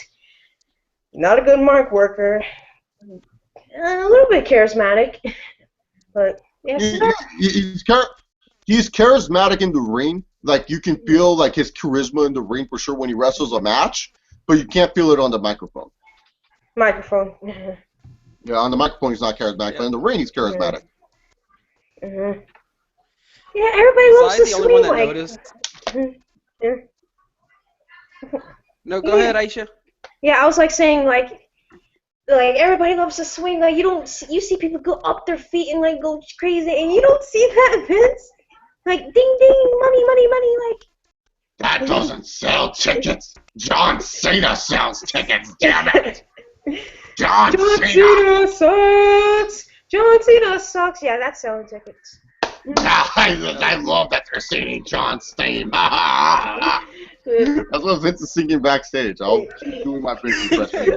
Not a good mark worker. A little bit charismatic, but yeah, he's charismatic in the ring. Like, you can feel like his charisma in the ring for sure when he wrestles a match, but you can't feel it on the microphone. Microphone. Yeah, on the microphone he's not charismatic, but in the ring he's charismatic. Mm-hmm. Yeah, everybody loves to Was I the only one swing that like. noticed? Yeah. No, go ahead, Aisha. Yeah, I was like saying like everybody loves to swing. Like you see people go up their feet and like go crazy, and you don't see that, Vince. Like ding ding, money, money, money. Like That doesn't sell tickets. John Cena sells tickets. Damn it. John Cena sucks. John Cena sucks. Yeah, that's selling tickets. I love that they're singing John Cena. That's what Vince is singing backstage. I'll keep doing my Vince impression.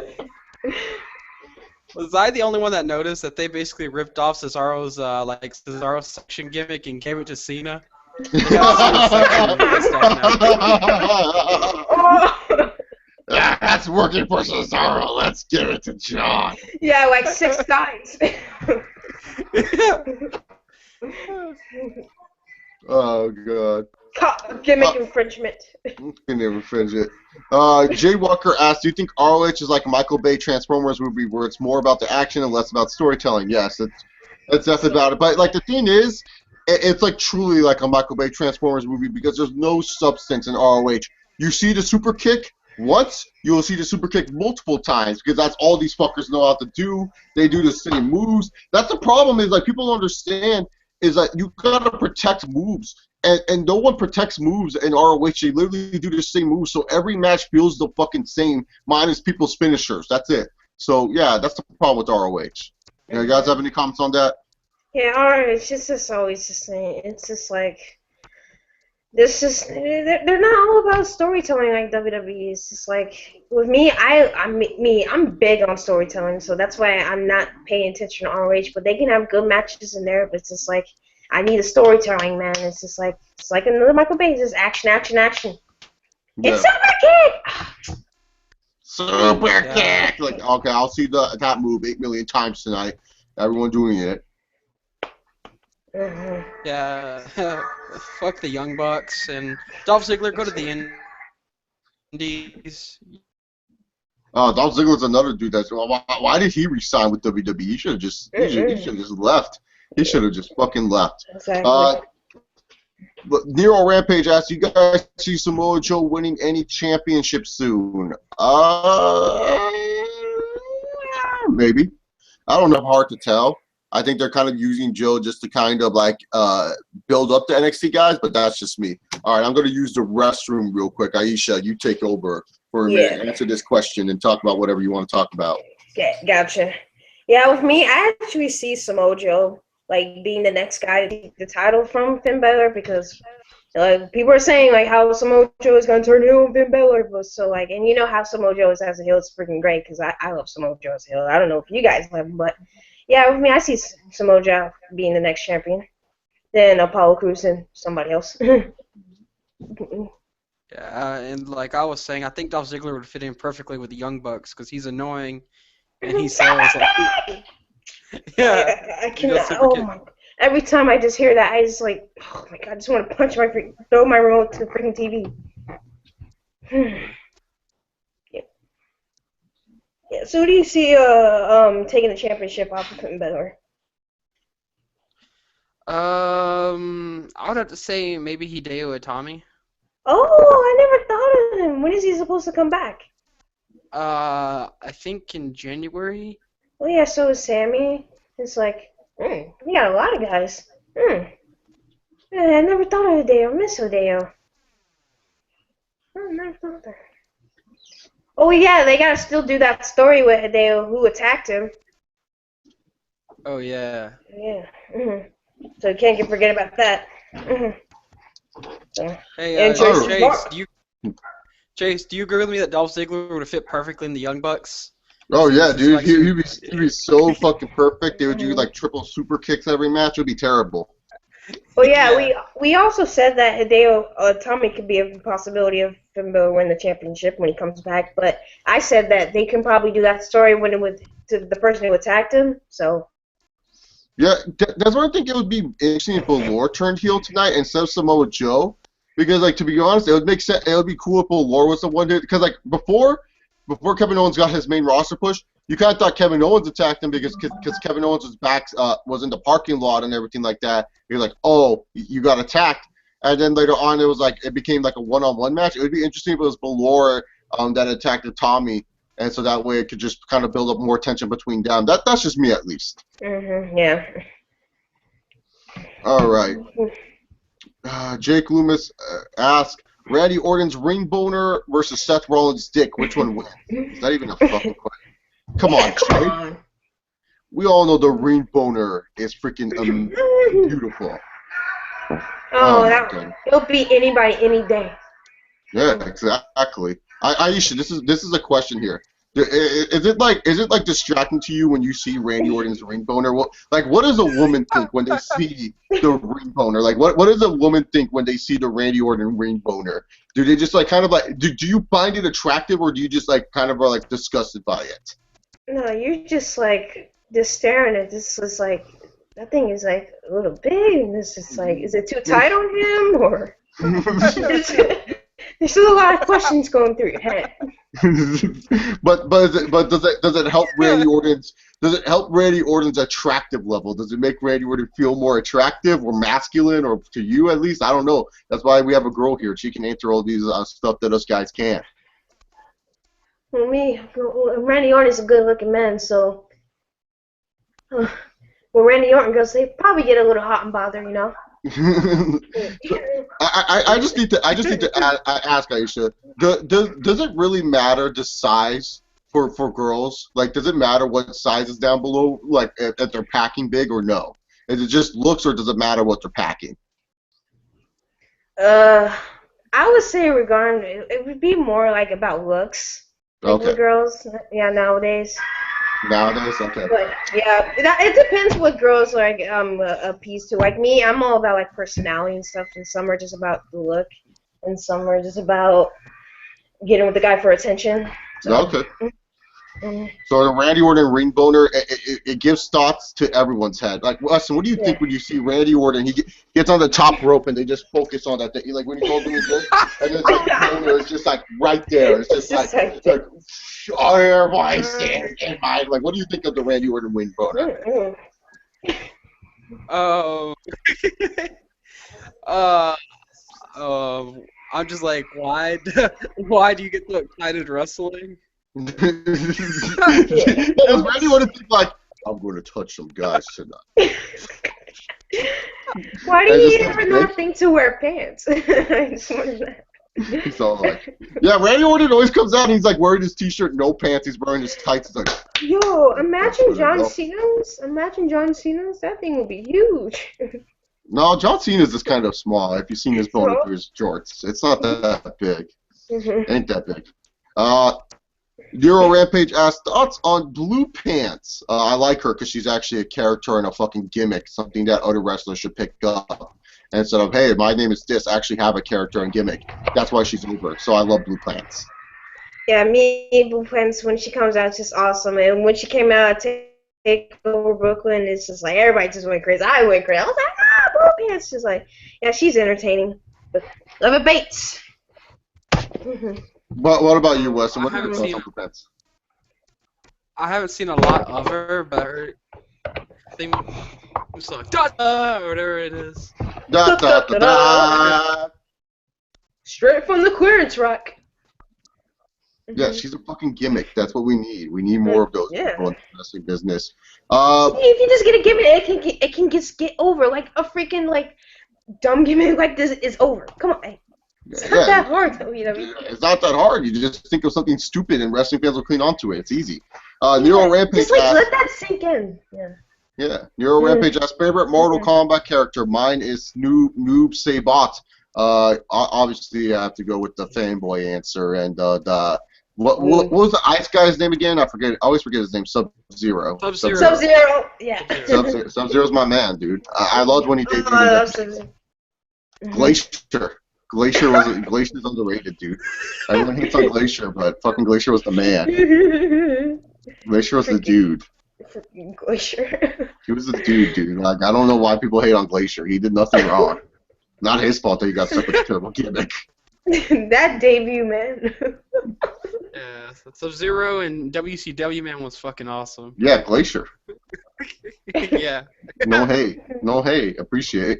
Was I the only one that noticed that they basically ripped off Cesaro's Cesaro section gimmick and gave it to Cena? They have Cena's section and stuff now. That's working for Cesaro. Let's give it to John. Yeah, like 6 times. Oh god. Gimmick infringement. Can never infringe it. Jay Walker asked, do you think ROH is like a Michael Bay Transformers movie where it's more about the action and less about storytelling? Yes, that's definitely about it. But like the thing is, it's like truly like a Michael Bay Transformers movie because there's no substance in ROH. You see the super kick once, you'll see the super kick multiple times because that's all these fuckers know how to do. They do the same moves. That's the problem is like people don't understand is that you gotta protect moves. And no one protects moves in ROH. They literally do the same moves, so every match feels the fucking same, minus people's finishers. That's it. So, yeah, that's the problem with ROH. You guys have any comments on that? Yeah, ROH, it's just always the same. It's just like, they're not all about storytelling like WWE. It's just like, with me, I'm big on storytelling, so that's why I'm not paying attention to ROH, but they can have good matches in there, but it's just like, I need a storytelling, man. It's just like another Michael Bay. It's just action, action, action. Yeah. It's super kick. Super kick. Like, okay, I'll see that move 8 million times tonight. Everyone doing it. Mm-hmm. Yeah, fuck the Young Bucks and Dolph Ziggler. Go to the Indies. Oh, Dolph Ziggler's another dude. Why did he resign with WWE? He should have just left. He should have just fucking left. Exactly. But Nero Rampage asks, you guys see Samoa Joe winning any championship soon? Maybe. I don't know. Hard to tell. I think they're kind of using Joe just to kind of like build up the NXT guys, but that's just me. All right, I'm going to use the restroom real quick. Aisha, you take over for a minute. Answer this question and talk about whatever you want to talk about. Okay, gotcha. Yeah, with me, I actually see Samoa Joe like being the next guy to take the title from Finn Balor because people are saying like how Samoa Joe is gonna turn heel on Finn Balor, but so like, and you know how Samoa Joe is as a heel, it's freaking great because I love Samoa Joe as a heel. I don't know if you guys love him, but yeah, with me, I see Samoa Joe being the next champion. Then Apollo Crews and somebody else. Yeah, and like I was saying, I think Dolph Ziggler would fit in perfectly with the Young Bucks because he's annoying and he sells like. Yeah, I cannot. Oh my! Every time I just hear that, I just like, oh my god! I just want to punch throw my remote to the freaking TV. Yeah. So who do you see taking the championship off of Finn Balor? I would have to say maybe Hideo Itami. Oh, I never thought of him. When is he supposed to come back? I think in January. Well, yeah. So is Sammy. It's like We got a lot of guys. I never thought of Hideo. I miss Hideo. I never thought of that. Oh yeah, they gotta still do that story with Hideo who attacked him. Oh yeah. Yeah. So you can't forget about that. So. Hey, And Chase, Chase, do you agree with me that Dolph Ziggler would have fit perfectly in the Young Bucks? Oh yeah, Since dude, like he'd be so fucking perfect. They would do like triple super kicks every match. It would be terrible. Well, yeah, we also said that Hideo Tommy could be a possibility of him to win the championship when he comes back. But I said that they can probably do that story when it would to the person who attacked him. So. Yeah, that's why I think it would be interesting if Balor turned heel tonight instead of Samoa Joe. Because, like, to be honest, it would make sense. It would be cool if Balor was the one to. Because, like, before Kevin Owens got his main roster push, you kind of thought Kevin Owens attacked him because Kevin Owens was in the parking lot and everything like that. You're like, oh, you got attacked. And then later on, it became like a one-on-one match. It would be interesting if it was Balor that attacked Tommy. And so that way it could just kind of build up more tension between them. That's just me, at least. Yeah. All right. Jake Loomis asked, Randy Orton's ring boner versus Seth Rollins' dick. Which one wins? Is that even a fucking question? Come on, Jake. We all know the ring boner is freaking beautiful. It'll beat anybody any day. Yeah, exactly. Aisha, this is a question here. Is it like distracting to you when you see Randy Orton's ring boner? What does a woman think when they see the ring boner? Like what does a woman think when they see the Randy Orton ring boner? Do they just like kind of like do you find it attractive or do you just like kind of are like disgusted by it? No, you're just like just staring at this. Is like that thing is like a little big, and this is like, is it too tight on him or? There's still a lot of questions going through your head. but does it help Randy Orton's attractive level? Does it make Randy Orton feel more attractive or masculine or to you at least? I don't know. That's why we have a girl here. She can answer all these stuff that us guys can't. Well, Randy Orton's a good-looking man, so when Randy Orton goes, they probably get a little hot and bothered, you know. I just need to ask Aisha, does it really matter the size for girls? Like, does it matter what size is down below, like if they're packing big or no? Is it just looks or does it matter what they're packing? I would say it would be more like about looks. Like Okay. Girls, yeah, nowadays. Nowadays, okay. But yeah, it depends what girls like appease to. Like me, I'm all about like personality and stuff, and some are just about the look, and some are just about getting with the guy for attention. So. Okay. So the Randy Orton ring boner, it gives thoughts to everyone's head. Like, Weston, what do you think when you see Randy Orton? He gets on the top rope and they just focus on that thing. Like when he told me this, and it's like the boner is just like right there. It's just like everybody stands in mind. Like, what do you think of the Randy Orton ring boner? I'm just like, why do you get so excited wrestling? Does Randy Orton think like, I'm going to touch some guys tonight? Why do you ever not think to wear pants? I just wanted that. So like, yeah, Randy Orton always comes out and he's like wearing his t-shirt, no pants, he's wearing his tights. It's like, yo, imagine John Cena's. That thing would be huge. No, John Cena's is kind of small. If you've seen his bone through his jorts, it's not that big. Ain't that big. Euro Rampage asked thoughts on Blue Pants. I like her because she's actually a character and a fucking gimmick, something that other wrestlers should pick up. And instead of, hey, my name is this, I actually have a character and gimmick. That's why she's over. So I love Blue Pants. Yeah, Blue Pants, when she comes out, it's just awesome. And when she came out to take over Brooklyn, it's just like everybody just went crazy. I went crazy. I was like, Blue Pants. She's like, yeah, she's entertaining. But love it, Bates. But what about you, Weston? What are your thoughts on Blue Pants? I haven't seen a lot of her, but I think it's like da or whatever it is. Da da da da. Straight from the clearance rack. Yeah, she's a fucking gimmick. That's what we need. We need more of those people in the wrestling business. If you just get a gimmick, it can just get over. Like a freaking like dumb gimmick like this is over. Come on, hey. It's not that hard though, you know. It's not that hard. You just think of something stupid, and wrestling fans will clean onto it. It's easy. Nero Rampage. Just like let that sink in. Yeah. Yeah. Nero Rampage asks favorite Mortal Kombat character. Mine is Noob Saibot. Obviously, I have to go with the fanboy answer. And what was the ice guy's name again? I always forget his name. Sub-Zero. Sub-Zero. Yeah. Sub-Zero's my man, dude. I loved when he debuted. Glacier. Glacier's underrated, dude. Everyone hates on Glacier, but fucking Glacier was the man. Glacier was the dude. Glacier. He was the dude. Like, I don't know why people hate on Glacier. He did nothing wrong. Not his fault that he got stuck with a terrible gimmick. That debut, man. Yeah, Sub-Zero and WCW, man, was fucking awesome. Yeah, Glacier. Yeah. No hate. Appreciate.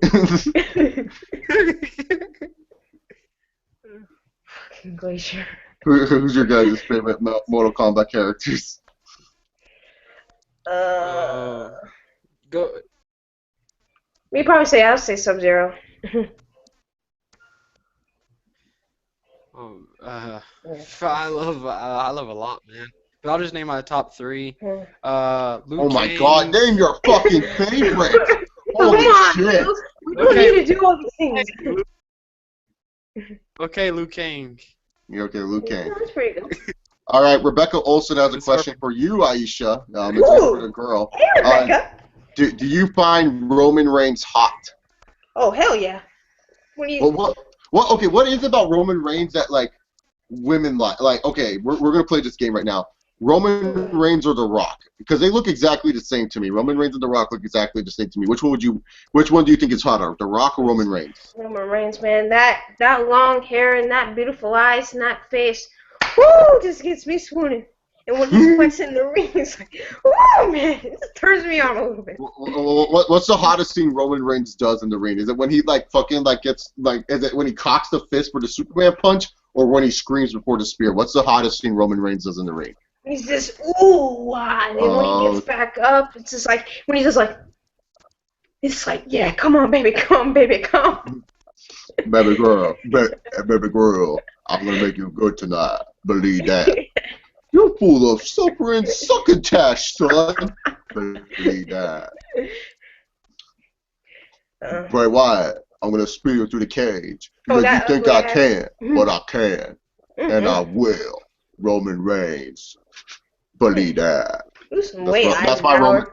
Glacier. Who's your guys' favorite Mortal Kombat characters? Go. Me probably say I'll say Sub-Zero. I love a lot, man. But I'll just name my top three. Yeah. Oh my God! Name your fucking favorite. Holy shit! We don't need to do all these things. Okay, Liu Kang. Yeah, okay, Liu Kang. That's pretty good. All right, Rebecca Olson has a question for you, Aisha. It's for the girl. Hey, Rebecca. Do you find Roman Reigns hot? Oh, hell yeah. What do you... Okay, what is it about Roman Reigns that, like, women like? Like, okay, we're going to play this game right now. Roman Reigns or The Rock? Because they look exactly the same to me. Roman Reigns and The Rock look exactly the same to me. Which one do you think is hotter, The Rock or Roman Reigns? Roman Reigns, man. That long hair and that beautiful eyes and that face, woo, just gets me swooning. And when he fights in the ring, it's like, woo, man, it just turns me on a little bit. What's the hottest thing Roman Reigns does in the ring? Is it when he like fucking like gets like? Is it when he cocks the fist for the Superman punch, or when he screams before the spear? What's the hottest thing Roman Reigns does in the ring? He's just ooh, and then when he gets back up, it's just like when he's just like, it's like, yeah, come on, baby, come. Baby girl, I'm gonna make you good tonight. Believe that. You're full of suffering succotash, son. Believe that. Bray Wyatt, I'm gonna spear you through the cage. You think I can, but I can, and I will. Roman Reigns. Believe that. That's my Roman.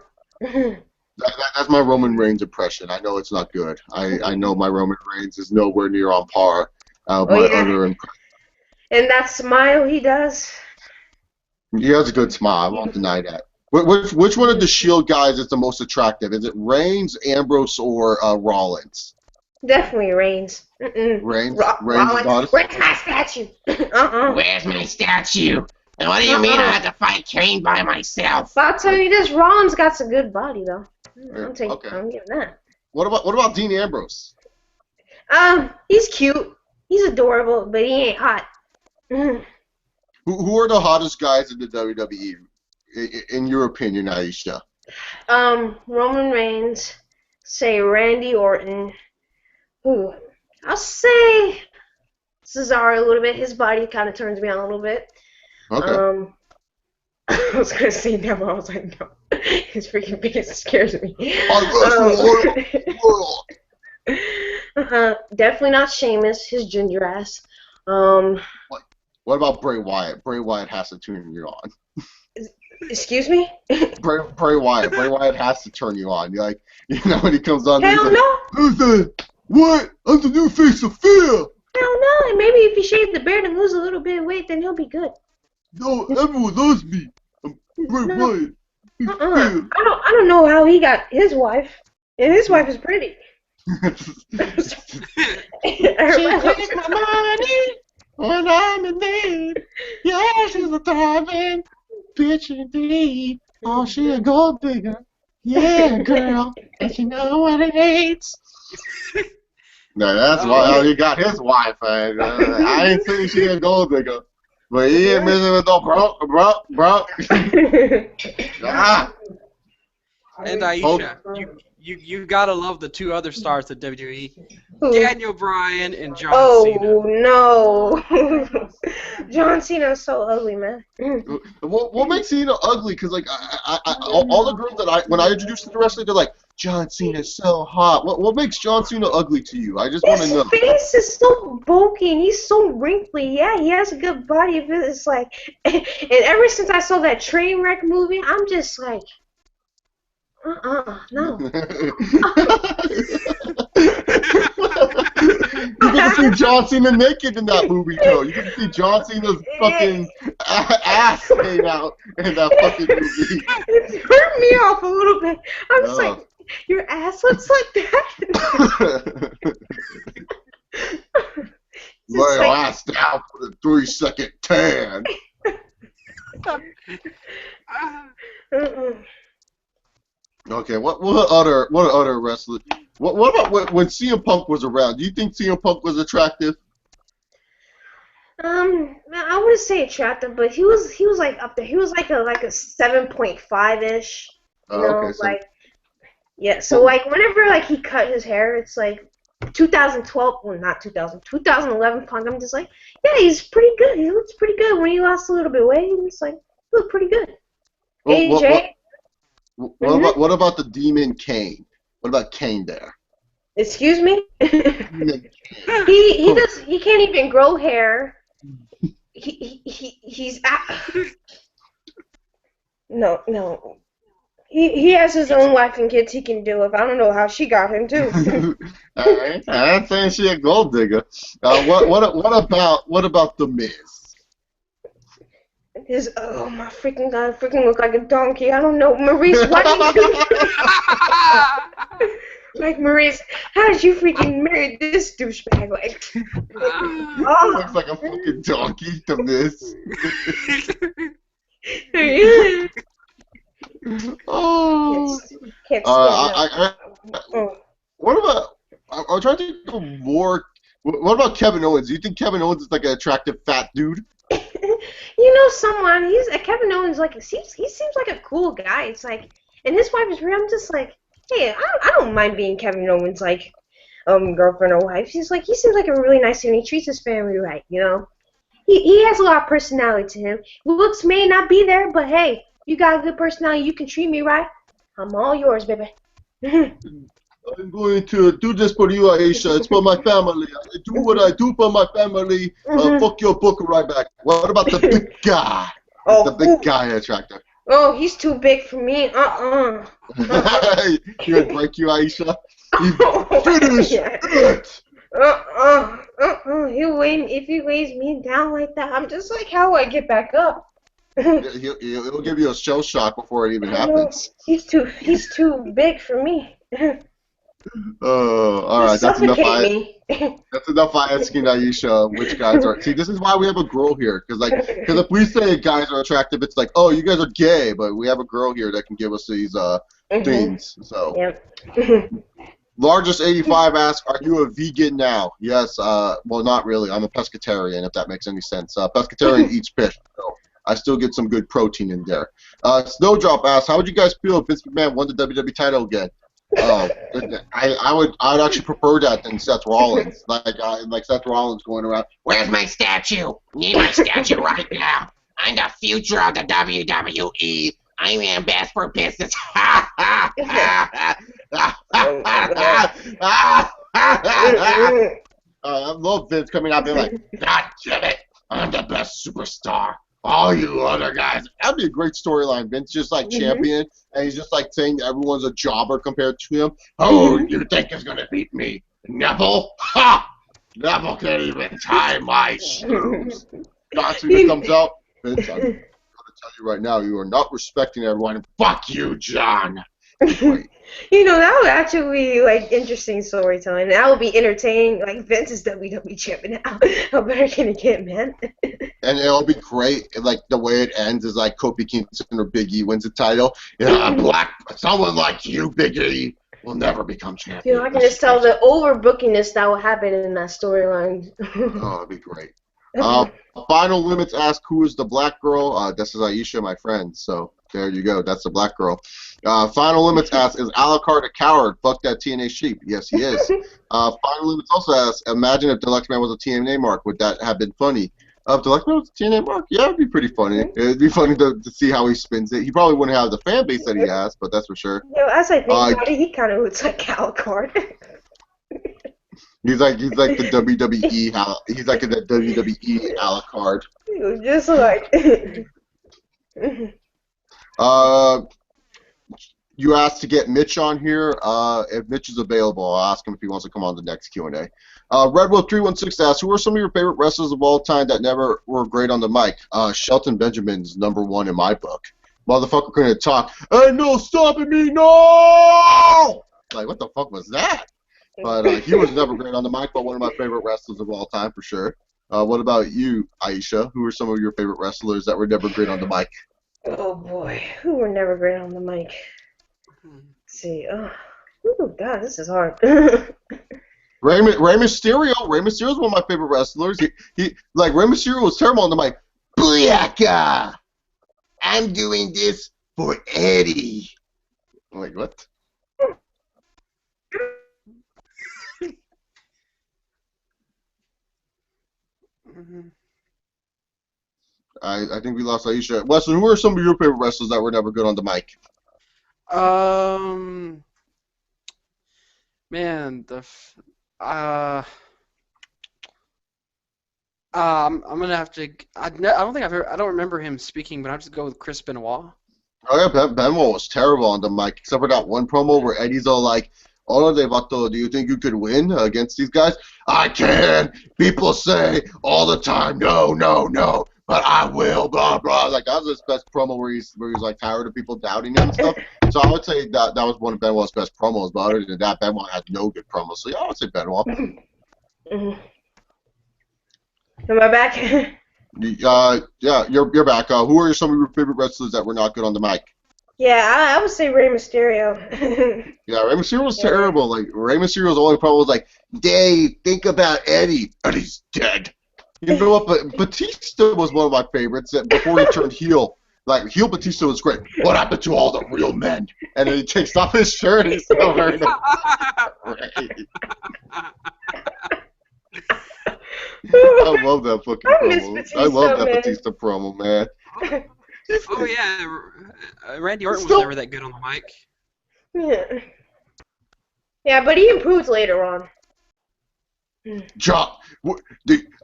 That's my Roman Reigns impression. I know it's not good. I know my Roman Reigns is nowhere near on par with my other impression. And that smile he does. He has a good smile. I won't deny that. Which one of the Shield guys is the most attractive? Is it Reigns, Ambrose, or Rollins? Definitely Reigns. Reigns. Rollins. Where's my statue? Where's my statue? And what do you mean I had to fight Kane by myself? But I'll tell you this, Rollins got some good body though. I'm giving that. What about Dean Ambrose? He's cute. He's adorable, but he ain't hot. Who are the hottest guys in the WWE, in your opinion, Aisha? Roman Reigns, say Randy Orton. Ooh, I'll say Cesaro a little bit. His body kind of turns me on a little bit. Okay. I was gonna say Neville. I was like, no, his freaking face scares me. Definitely not Sheamus. His ginger ass. What about Bray Wyatt? Bray Wyatt has to turn you on. Excuse me? Bray Wyatt. Bray Wyatt has to turn you on. You're like, when he comes on. Hell no. Who's that? What? I'm the new face of fear. Hell no. And maybe if he shaves the beard and lose a little bit of weight, then he'll be good. No, everyone loves me. I'm Bray Wyatt. I don't know how he got his wife. And his wife is pretty. She takes my money when I'm in need. Yeah, she's a thriving bitch indeed. Oh, she a gold digger. Yeah, girl. And she know what it hates. No, that's why he got his wife. I ain't saying she a gold digger. But he ain't messing with no bro. Ah, And Aisha, you gotta love the two other stars of WWE, Who? Daniel Bryan and John Cena. Oh no, John Cena's so ugly, man. what makes Cena ugly? Because like all the girls that when I introduced to the wrestling, they're like, John Cena's so hot. What makes John Cena ugly to you? I just want to His know. face is so bulky and he's so wrinkly. Yeah, he has a good body, but it's like, and ever since I saw that Trainwreck movie, I'm just like, no. You get to see John Cena naked in that movie, though. You get to see John Cena's fucking ass came out in that fucking movie. It turned me off a little bit. I'm just like, your ass looks like that. Lay your ass down for the 3-second tan. Okay, what other wrestler? What about when CM Punk was around? Do you think CM Punk was attractive? I wouldn't say attractive, but he was like up there. He was like a 7.5-ish. You know, Okay, so like yeah. So like whenever like he cut his hair, it's like 2012, well not 2011 Punk. I'm just like, yeah, he's pretty good. He looks pretty good. When he lost a little bit of weight, he was like, he looked pretty good. AJ. What about the Demon Kane? What about Kane there? Excuse me? Demon Kane. He can't even grow hair. He's no. He has his own wife and kids he can deal with. I don't know how she got him too. Alright, I'm saying she a gold digger. What about the Miz? Oh my freaking god, freaking look like a donkey. I don't know, Maurice. Why did you? Like Maurice, how did you freaking marry this douchebag? Like, He looks like a fucking donkey, the Miz. Oh. Can't stand What about? I'm trying to think of more. What about Kevin Owens? Do you think Kevin Owens is like an attractive fat dude? You know, someone. Kevin Owens. Like, he seems like a cool guy. It's like, and his wife is real. I'm just like, hey, I don't mind being Kevin Owens' like, girlfriend or wife. He seems like a really nice dude. He treats his family right. You know, he has a lot of personality to him. Looks may not be there, but hey, you got a good personality. You can treat me right. I'm all yours, baby. I'm going to do this for you, Aisha. It's for my family. I do what I do for my family. Fuck your book right back. What about the big guy? Is the big guy attractive? Oh, he's too big for me. He would break you, Aisha. Finish it. If he weighs me down like that, I'm just like, how do I get back up? He'll give you a shell shock before it even happens. He's too big for me. Oh, all right. That's enough. That's enough asking Aisha which guys are. See, this is why we have a girl here, because if we say guys are attractive, it's like, oh, you guys are gay, but we have a girl here that can give us these things. So, yep. Largest 85 asks, are you a vegan now? Yes. Well, not really. I'm a pescatarian, if that makes any sense. Pescatarian eats fish, so I still get some good protein in there. Snowdrop asks, how would you guys feel if Vince McMahon won the WWE title again? I'd actually prefer that than Seth Rollins. Like Seth Rollins going around, Where's my statue? Need my statue right now. I'm the future of the WWE. I'm in best for business. I love Vince coming out being like, God damn it. I'm the best superstar. all you other guys. That'd be a great storyline. Vince just like champion, and he's just like saying everyone's a jobber compared to him. Oh, you think he's gonna beat me? Neville? Ha! Neville can't even tie my shoes. John Cena comes out. Vince, I'm gonna tell you right now, you are not respecting everyone. Fuck you, John. You know, that would actually be like interesting storytelling. That would be entertaining. Like Vince is WWE champion now. How better can it get, man? And it'll be great. Like the way it ends is like Kofi Kingston or Big E wins the title. Someone like you, Big E, will never become champion. You know, I can just tell the overbookingness that will happen in that storyline. Oh, it'd be great. Final Limits ask who is the black girl. This is Aisha, my friend. So there you go. That's the black girl. Final Limits asks, is Alucard a coward? Fuck that TNA sheep. Yes, he is. Final Limits also asks, imagine if Deluxe Man was a TNA mark. Would that have been funny? If Deluxe Man was a TNA mark, yeah, it'd be pretty funny. It'd be funny to see how he spins it. He probably wouldn't have the fan base that he has, but that's for sure. As I think about it, he kind of looks like Alucard. He's like the WWE. He's like the WWE Alucard. Just like. You asked to get Mitch on here. If Mitch is available, I'll ask him if he wants to come on the next Q&A. Redwood316 asks, who are some of your favorite wrestlers of all time that never were great on the mic? Shelton Benjamin's #1 in my book. Motherfucker couldn't talk. Ain't no stopping me, no! Like, what the fuck was that? But he was never great on the mic, but one of my favorite wrestlers of all time for sure. What about you, Aisha? Who are some of your favorite wrestlers that were never great on the mic? Oh boy, who were never great on the mic? Let's see. Oh God, this is hard. Rey Mysterio. Rey Mysterio is one of my favorite wrestlers. He like Rey Mysterio was terrible on the mic. Booyaka! I'm doing this for Eddie. I'm like, what? I think we lost Aisha. Wesley, who are some of your favorite wrestlers that were never good on the mic? Man, I'm gonna have to. I don't remember him speaking, but I'll just go with Chris Benoit. Oh yeah, Benoit was terrible on the mic, except for that one promo where Eddie's all like, "Hola de vato, do you think you could win against these guys?" I can. People say all the time, no, but I will. Blah blah. Like that was his best promo where he's like tired of people doubting him and stuff. So I would say that was one of Benoit's best promos. But other than that, Benoit had no good promos. So yeah, I would say Benoit. Am I back? Yeah, you're back. Who are some of your favorite wrestlers that were not good on the mic? Yeah, I would say Rey Mysterio. Yeah, Rey Mysterio was terrible. Like Rey Mysterio's only problem was like, Dave, think about Eddie. Eddie's dead. You know what? But Batista was one of my favorites before he turned heel. Like heel Batista was great. What happened to all the real men? And then he takes off his shirt and he's still wearing it. I love that fucking promo. I love that Batista promo, man. Oh yeah, Randy Orton was never that good on the mic. Yeah, but he improved later on. John,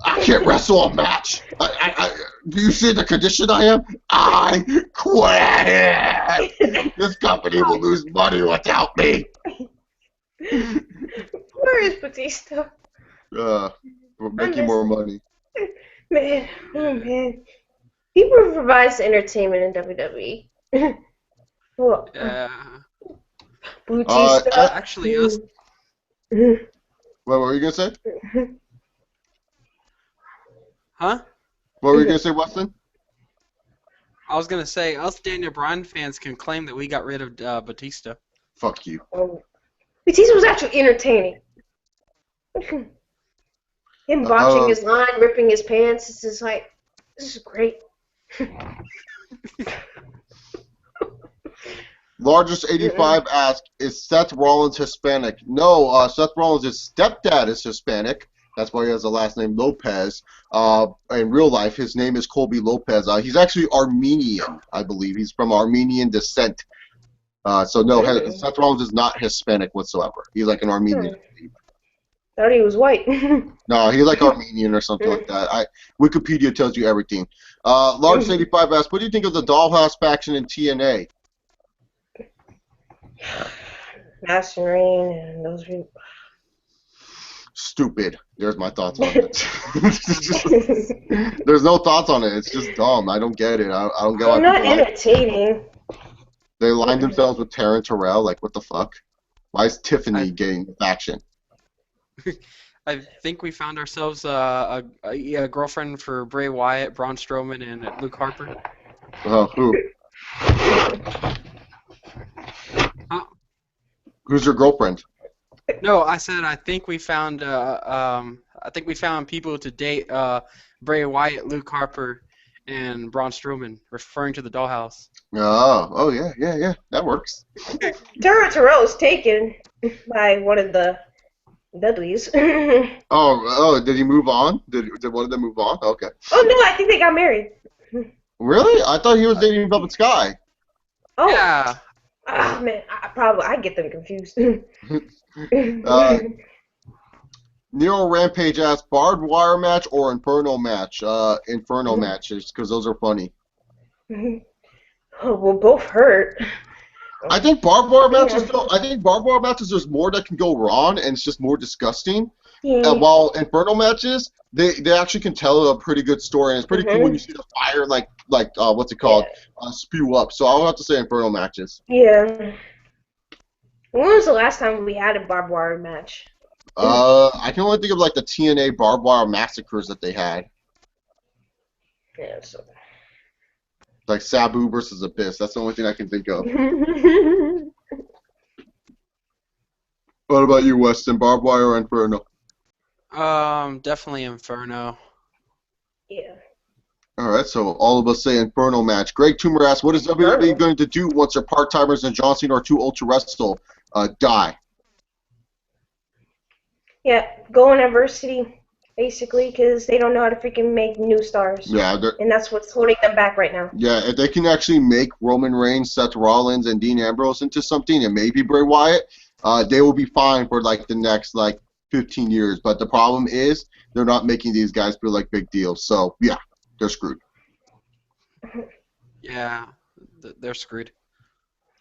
I can't wrestle a match. Do you see the condition I am? I quit. This company will lose money without me. Where is Batista? We're making more money. Man, oh man. He provides entertainment in WWE. Yeah. Batista. Actually, us. What were you gonna say? Huh? What were you gonna say, Weston? I was gonna say us Daniel Bryan fans can claim that we got rid of Batista. Fuck you. Batista was actually entertaining. Him botching his line, ripping his pants, it's just like, this is great. Largest 85 asked, is Seth Rollins Hispanic? No, Seth Rollins' stepdad is Hispanic. That's why he has the last name Lopez. In real life, his name is Colby Lopez. He's actually Armenian, I believe. He's from Armenian descent. So no, Seth Rollins is not Hispanic whatsoever. He's like an Armenian. I thought he was white. No, he's like Armenian or something like that. Wikipedia tells you everything. Largest 85 asked, what do you think of the Dollhouse faction in TNA? Masquerade and those people. Stupid. There's my thoughts on it. There's no thoughts on it. It's just dumb. I don't get it. I don't get why They're not people entertaining. They aligned themselves with Taryn Terrell. Like, what the fuck? Why is Tiffany getting faction? I think we found ourselves a girlfriend for Bray Wyatt, Braun Strowman, and Luke Harper. Who? Oh. Who's your girlfriend? No, I said I think we found I think we found people to date Bray Wyatt, Luke Harper, and Braun Strowman, referring to the Dollhouse. Oh, yeah. That works. Terrell was taken by one of the Dudleys. Oh, did he move on? Did one of them move on? Okay. Oh no, I think they got married. Really? I thought he was dating Velvet Sky. Oh. Yeah. Oh man, I get them confused. Nero Rampage asked, barbed wire match or inferno match? Inferno matches, because those are funny. Oh, well, both hurt. I think barbed wire matches. There's more that can go wrong, and it's just more disgusting. Yeah. While inferno matches, they actually can tell a pretty good story, and it's pretty cool when you see the fire like what's it called, spew up. So I'll have to say inferno matches. Yeah. When was the last time we had a barbed wire match? I can only think of like the TNA barbed wire massacres that they had, Yeah. So. like Sabu versus Abyss. That's the only thing I can think of. What about you, Weston? Barbed wire or inferno? Definitely Inferno. Yeah. All right, so all of us say inferno match. Greg Toomer asks, what is WWE going to do once their part-timers and John Cena are too old to wrestle die? Yeah, go on adversity, basically, because they don't know how to freaking make new stars. Yeah, And that's what's holding them back right now. yeah. If they can actually make Roman Reigns, Seth Rollins, and Dean Ambrose into something, and maybe Bray Wyatt, they will be fine for like the next 15 years. But the problem is they're not making these guys feel like big deals. So yeah, they're screwed. Yeah, they're screwed.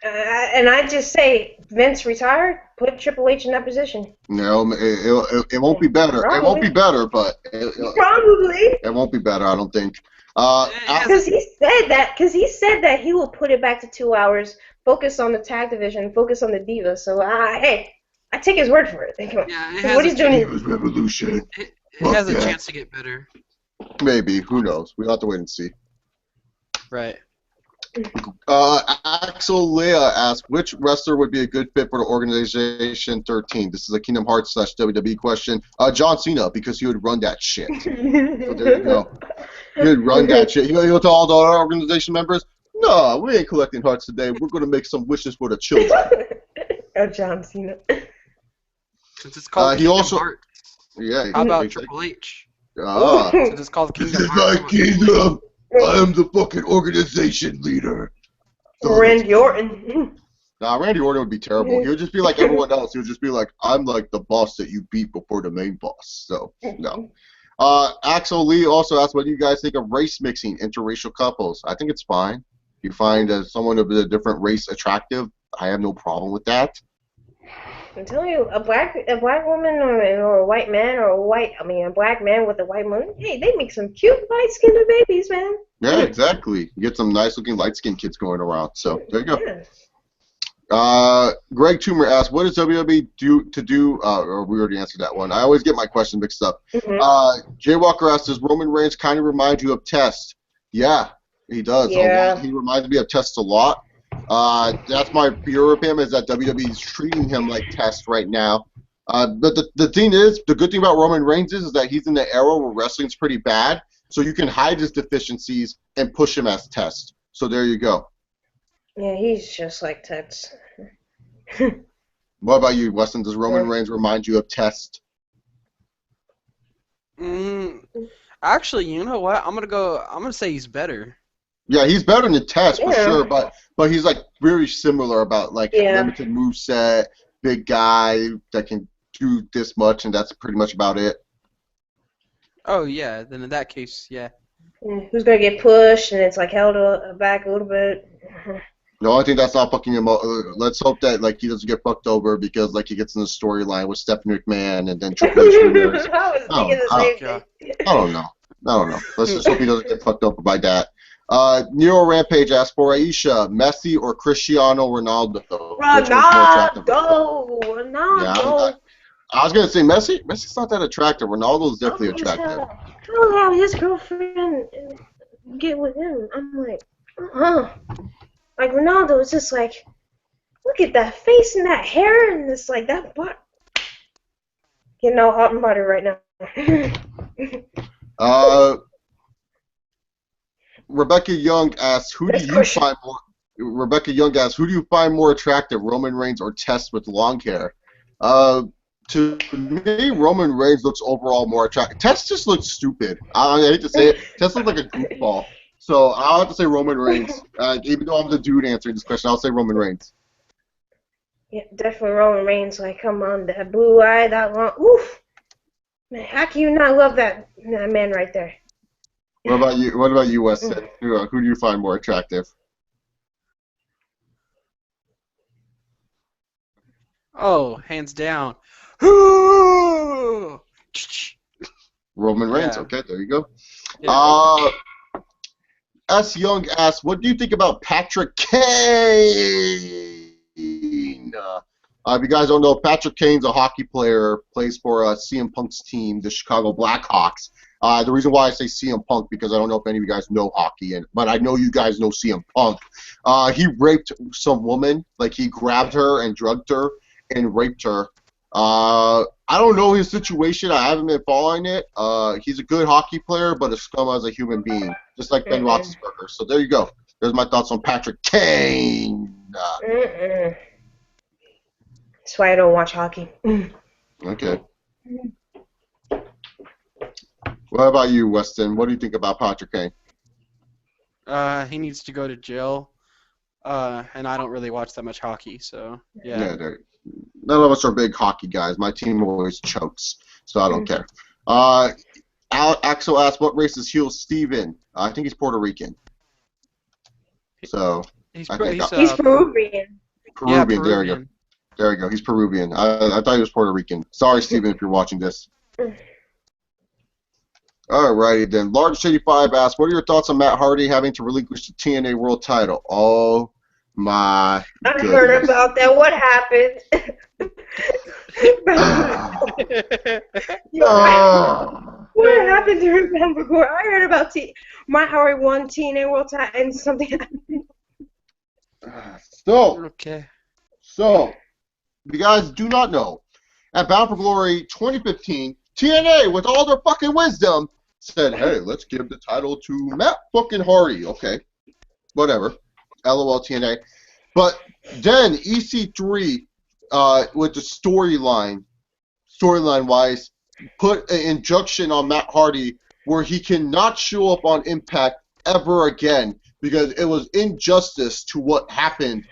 And I just say, Vince retired, put Triple H in that position. No, it won't be better. It won't be better, but Probably. it won't be better. I don't think. Because he said that he will put it back to 2 hours, focus on the tag division, focus on the Divas. So hey, I take his word for it. Yeah, What he's doing Divas Revolution. It has a chance to get better. Maybe. Who knows? We'll have to wait and see. Right. Axel Leah asked, which wrestler would be a good fit for the Organization 13? This is a Kingdom Hearts / WWE question. John Cena, because he would run that shit. So there you go. He would run that shit. He'll tell all the other organization members, no, we ain't collecting hearts today. We're going to make some wishes for the children. Oh, John Cena. Since it's called he Kingdom also- Hearts. Yeah. How about exactly. Triple H? This Since it's called Kingdom is Hearts. my kingdom. I am the fucking organization leader. Randy Orton. Nah, Randy Orton would be terrible. He would just be like everyone else. He would just be like, I'm like the boss that you beat before the main boss. So, no. Axel Lee also asked, what do you guys think of race mixing interracial couples? I think it's fine. You find someone of a different race attractive, I have no problem with that. I'm telling you, a black woman or a white man or a black man with a white woman, hey, they make some cute light-skinned babies, man. Yeah, exactly. You get some nice-looking light-skinned kids going around. So, there you go. Yeah. Greg Toomer asked, what does WWE do to do, or we already answered that one. I always get my question mixed up. Jay Walker asked, does Roman Reigns kind of remind you of Test? Yeah, he does. Yeah. A lot. He reminds me of Test a lot. That's my fear of him, is that WWE is treating him like Test right now. But the thing is, the good thing about Roman Reigns is that he's in the era where wrestling's pretty bad, so you can hide his deficiencies and push him as Test. So there you go. Yeah, he's just like Tex. What about you, Weston? Does Roman Reigns remind you of Test? Actually, you know what? I'm gonna say he's better. Yeah, he's better than Test for sure, but he's like very similar about limited moveset, big guy that can do this much, and that's pretty much about it. Oh yeah, then in that case, yeah. Who's gonna get pushed and it's held back a little bit. The only thing that's not fucking him up, let's hope that he doesn't get fucked over because he gets in the storyline with Stephanie McMahon and then Triple H winners. I was thinking the same thing. I don't know. Let's just hope he doesn't get fucked over by that. Nero Rampage asked, for Aisha, Messi or Cristiano Ronaldo? Ronaldo. I was gonna say Messi. Messi's not that attractive. Ronaldo's definitely attractive. How have his girlfriend get with him? I'm like, Like Ronaldo is just look at that face and that hair and this that butt. Getting all hot and buttered right now. Rebecca Young asks, who do Next you question. find more? Rebecca Young asks, who do you find more attractive, Roman Reigns or Test with long hair? To me, Roman Reigns looks overall more attractive. Test just looks stupid. I hate to say it. Test looks like a goofball. So I'll have to say Roman Reigns. Even though I'm the dude answering this question, I'll say Roman Reigns. Yeah, definitely Roman Reigns. Like, come on, that blue eye, that long. Oof. Man, how can you not love that man right there? What about you? What about you, Weston? Who do you find more attractive? Oh, hands down. Roman Reigns. Yeah. Okay, there you go. Yeah. S. Young asks, what do you think about Patrick Kane? If you guys don't know, Patrick Kane's a hockey player, plays for CM Punk's team, the Chicago Blackhawks. The reason why I say CM Punk, because I don't know if any of you guys know hockey, but I know you guys know CM Punk. He raped some woman, like he grabbed her and drugged her and raped her. I don't know his situation. I haven't been following it. He's a good hockey player, but a scum as a human being, just like Ben Roethlisberger. So there you go. There's my thoughts on Patrick Kane. That's why I don't watch hockey. Okay. What about you, Weston? What do you think about Patrick Kane? He needs to go to jail. And I don't really watch that much hockey, so yeah. None of us are big hockey guys. My team always chokes, so I don't care. Axel asked, what race is Heel Steven? I think he's Puerto Rican. So He's He's Peruvian. Yeah, Peruvian. There we go. There we go. He's Peruvian. I thought he was Puerto Rican. Sorry, Steven, if you're watching this. Alrighty then. Large85 asks, what are your thoughts on Matt Hardy having to relinquish the TNA World title? Oh my I goodness. heard about that. What happened? What happened to Remember Gore? I heard about Matt Hardy won TNA World title and something happened. Okay. So, if you guys do not know, at Bound for Glory 2015, TNA, with all their fucking wisdom, said, hey, let's give the title to Matt fucking Hardy. Okay, whatever. LOL TNA. But then EC3, with the storyline-wise, put an injunction on Matt Hardy where he cannot show up on Impact ever again because it was injustice to what happened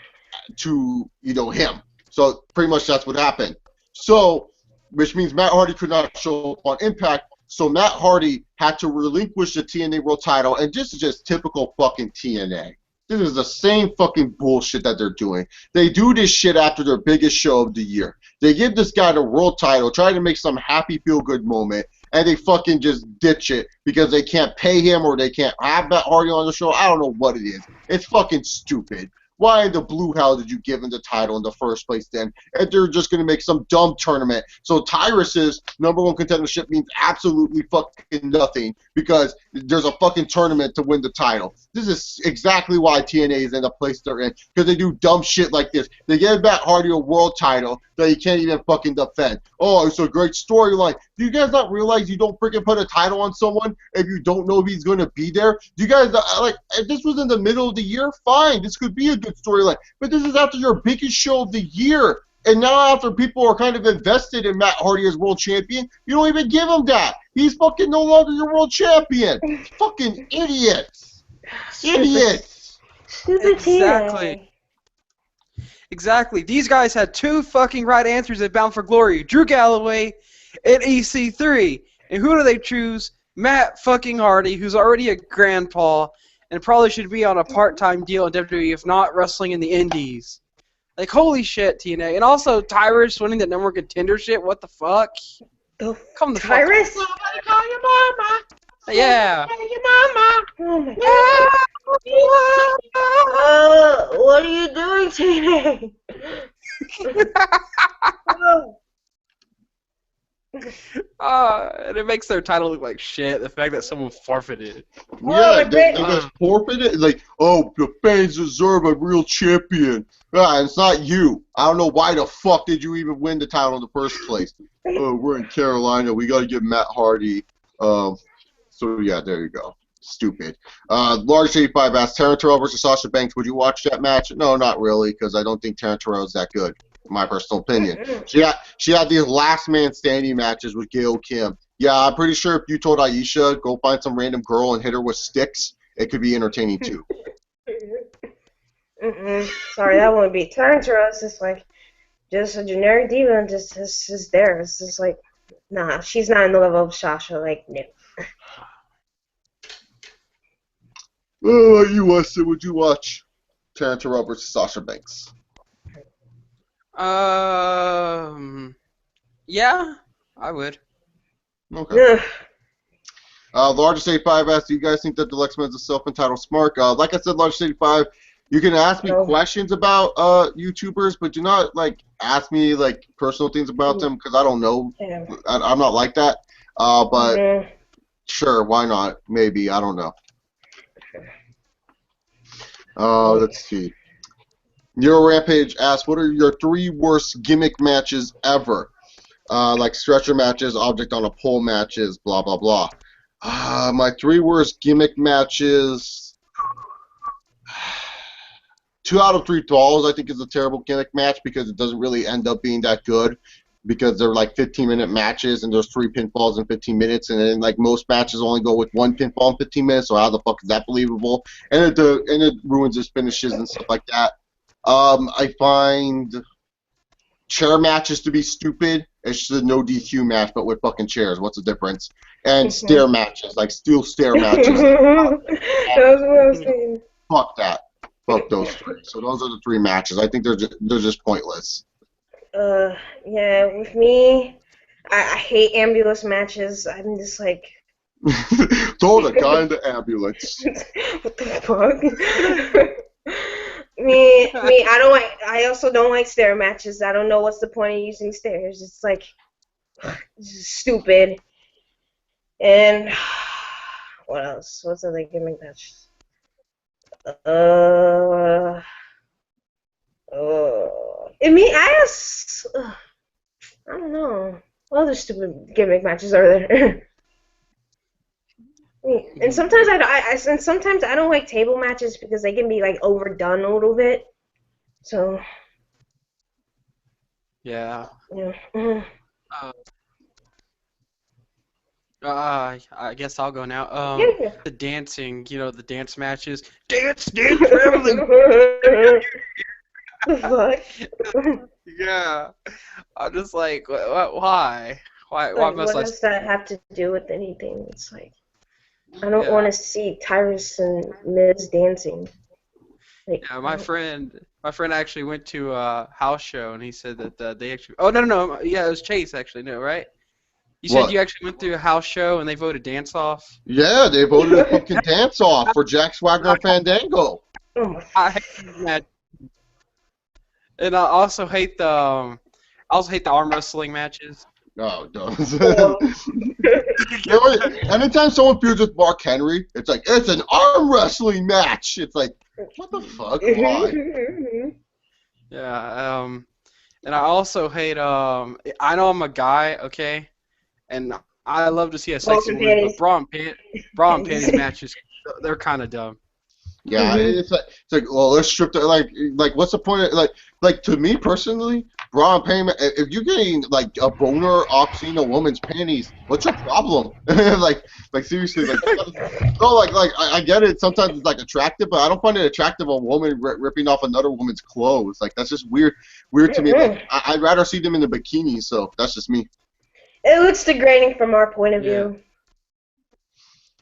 to him. So pretty much that's what happened. So, which means Matt Hardy could not show up on Impact. So Matt Hardy had to relinquish the TNA World title, and this is just typical fucking TNA. This is the same fucking bullshit that they're doing. They do this shit after their biggest show of the year. They give this guy the world title, try to make some happy feel-good moment, and they fucking just ditch it because they can't pay him or they can't have Matt Hardy on the show. I don't know what it is. It's fucking stupid. Why in the blue hell did you give him the title in the first place then? And they're just going to make some dumb tournament. So Tyrus's #1 contendership means absolutely fucking nothing because there's a fucking tournament to win the title. This is exactly why TNA is in the place they're in, because they do dumb shit like this. They give Matt Hardy a world title that he can't even fucking defend. Oh, it's a great storyline. Do you guys not realize you don't freaking put a title on someone if you don't know if he's going to be there? Do you guys, if this was in the middle of the year, fine. This could be a good storyline. But this is after your biggest show of the year. And now after people are kind of invested in Matt Hardy as world champion, you don't even give him that. He's fucking no longer your world champion. Fucking idiots. Idiots. Stupid Exactly. Exactly. These guys had two fucking right answers at Bound for Glory. Drew Galloway and EC3. And who do they choose? Matt fucking Hardy, who's already a grandpa and probably should be on a part-time deal in WWE, if not wrestling in the indies. Like, holy shit, TNA. And also, Tyrus winning that #1 contender shit, what the fuck? Come the Tyrus? Somebody call your mama. fuck. Yeah. Call your mama. Oh my god. What are you doing, TNA? And it makes their title look like shit. The fact that someone forfeited. Well, Yeah, like they they, just forfeited. Like, oh, the fans deserve a real champion. Yeah, it's not you. I don't know why the fuck did you even win the title in the first place. Oh, we're in Carolina. We got to get Matt Hardy. So yeah, there you go. Stupid. Large 85 asks, Taryn Terrell versus Sasha Banks. Would you watch that match? No, not really, because I don't think Taryn Terrell is that good. In my personal opinion. She had these last man standing matches with Gail Kim. Yeah, I'm pretty sure if you told Aisha go find some random girl and hit her with sticks, it could be entertaining too. Sorry, that wouldn't be. Tarantula is just a generic diva and just there. It's just like, nah, she's not in the level of Sasha. Like, no. Oh, you Weston, would you watch Taryn Terrell versus Sasha Banks? Yeah, I would. Okay. Largest 85 asks, do you guys think that the Lex Men's a self-entitled smart? Like I said, Largest 85, you can ask me questions about YouTubers, but do not ask me personal things about them because I don't know. Yeah. I'm not like that. But sure, why not? Maybe, I don't know. Let's see. Nero Rampage asks, what are your 3 worst gimmick matches ever? Like stretcher matches, object on a pole matches, blah, blah, blah. My 3 worst gimmick matches, 2 out of 3 falls I think is a terrible gimmick match because it doesn't really end up being that good because they're 15-minute matches and there's 3 pinfalls in 15 minutes and then most matches only go with 1 pinfall in 15 minutes, so how the fuck is that believable? And it ruins his finishes and stuff like that. I find chair matches to be stupid. It's just a no DQ match, but with fucking chairs. What's the difference? And stair matches, steel stair matches. That was what I was saying. Fuck that. Fuck those 3. So those are the 3 matches. I think they're just pointless. Yeah, with me, I hate ambulance matches. I'm just like, Throw the guy in the ambulance. what the fuck? I also don't like stair matches. I don't know what's the point of using stairs. It's just stupid. And what else? What's other gimmick matches? I don't know. What other stupid gimmick matches are there? And sometimes sometimes I don't like table matches because they can be overdone a little bit. So. Yeah. Yeah. I guess I'll go now. Yeah. The dancing, the dance matches. Dance, family. The fuck? Yeah. I'm just like, why? Why must what I? does that have to do with anything? It's I don't want to see Tyrus and Miz dancing. Yeah, my friend actually went to a house show and he said that they actually. Oh no, yeah, it was Chase actually. No, right? You said you actually went through a house show and they voted dance off. Yeah, they voted a fucking dance off for Jack Swagger and Fandango. I hate that. And I also hate the arm wrestling matches. No, don't. Anytime someone feuds with Mark Henry, it's it's an arm wrestling match. It's what the fuck? Why? Yeah. And I also hate. I know I'm a guy, okay, and I love to see a sexy woman, but bra and panties matches, they're kind of dumb. Yeah, it's well, let's strip that. What's the point of to me personally, bra and panties. If you're getting a boner off seeing a woman's panties, what's your problem? Seriously, no, I get it. Sometimes it's attractive, but I don't find it attractive a woman ripping off another woman's clothes. That's just weird to me. I'd rather see them in the bikini. So that's just me. It looks degrading from our point of view.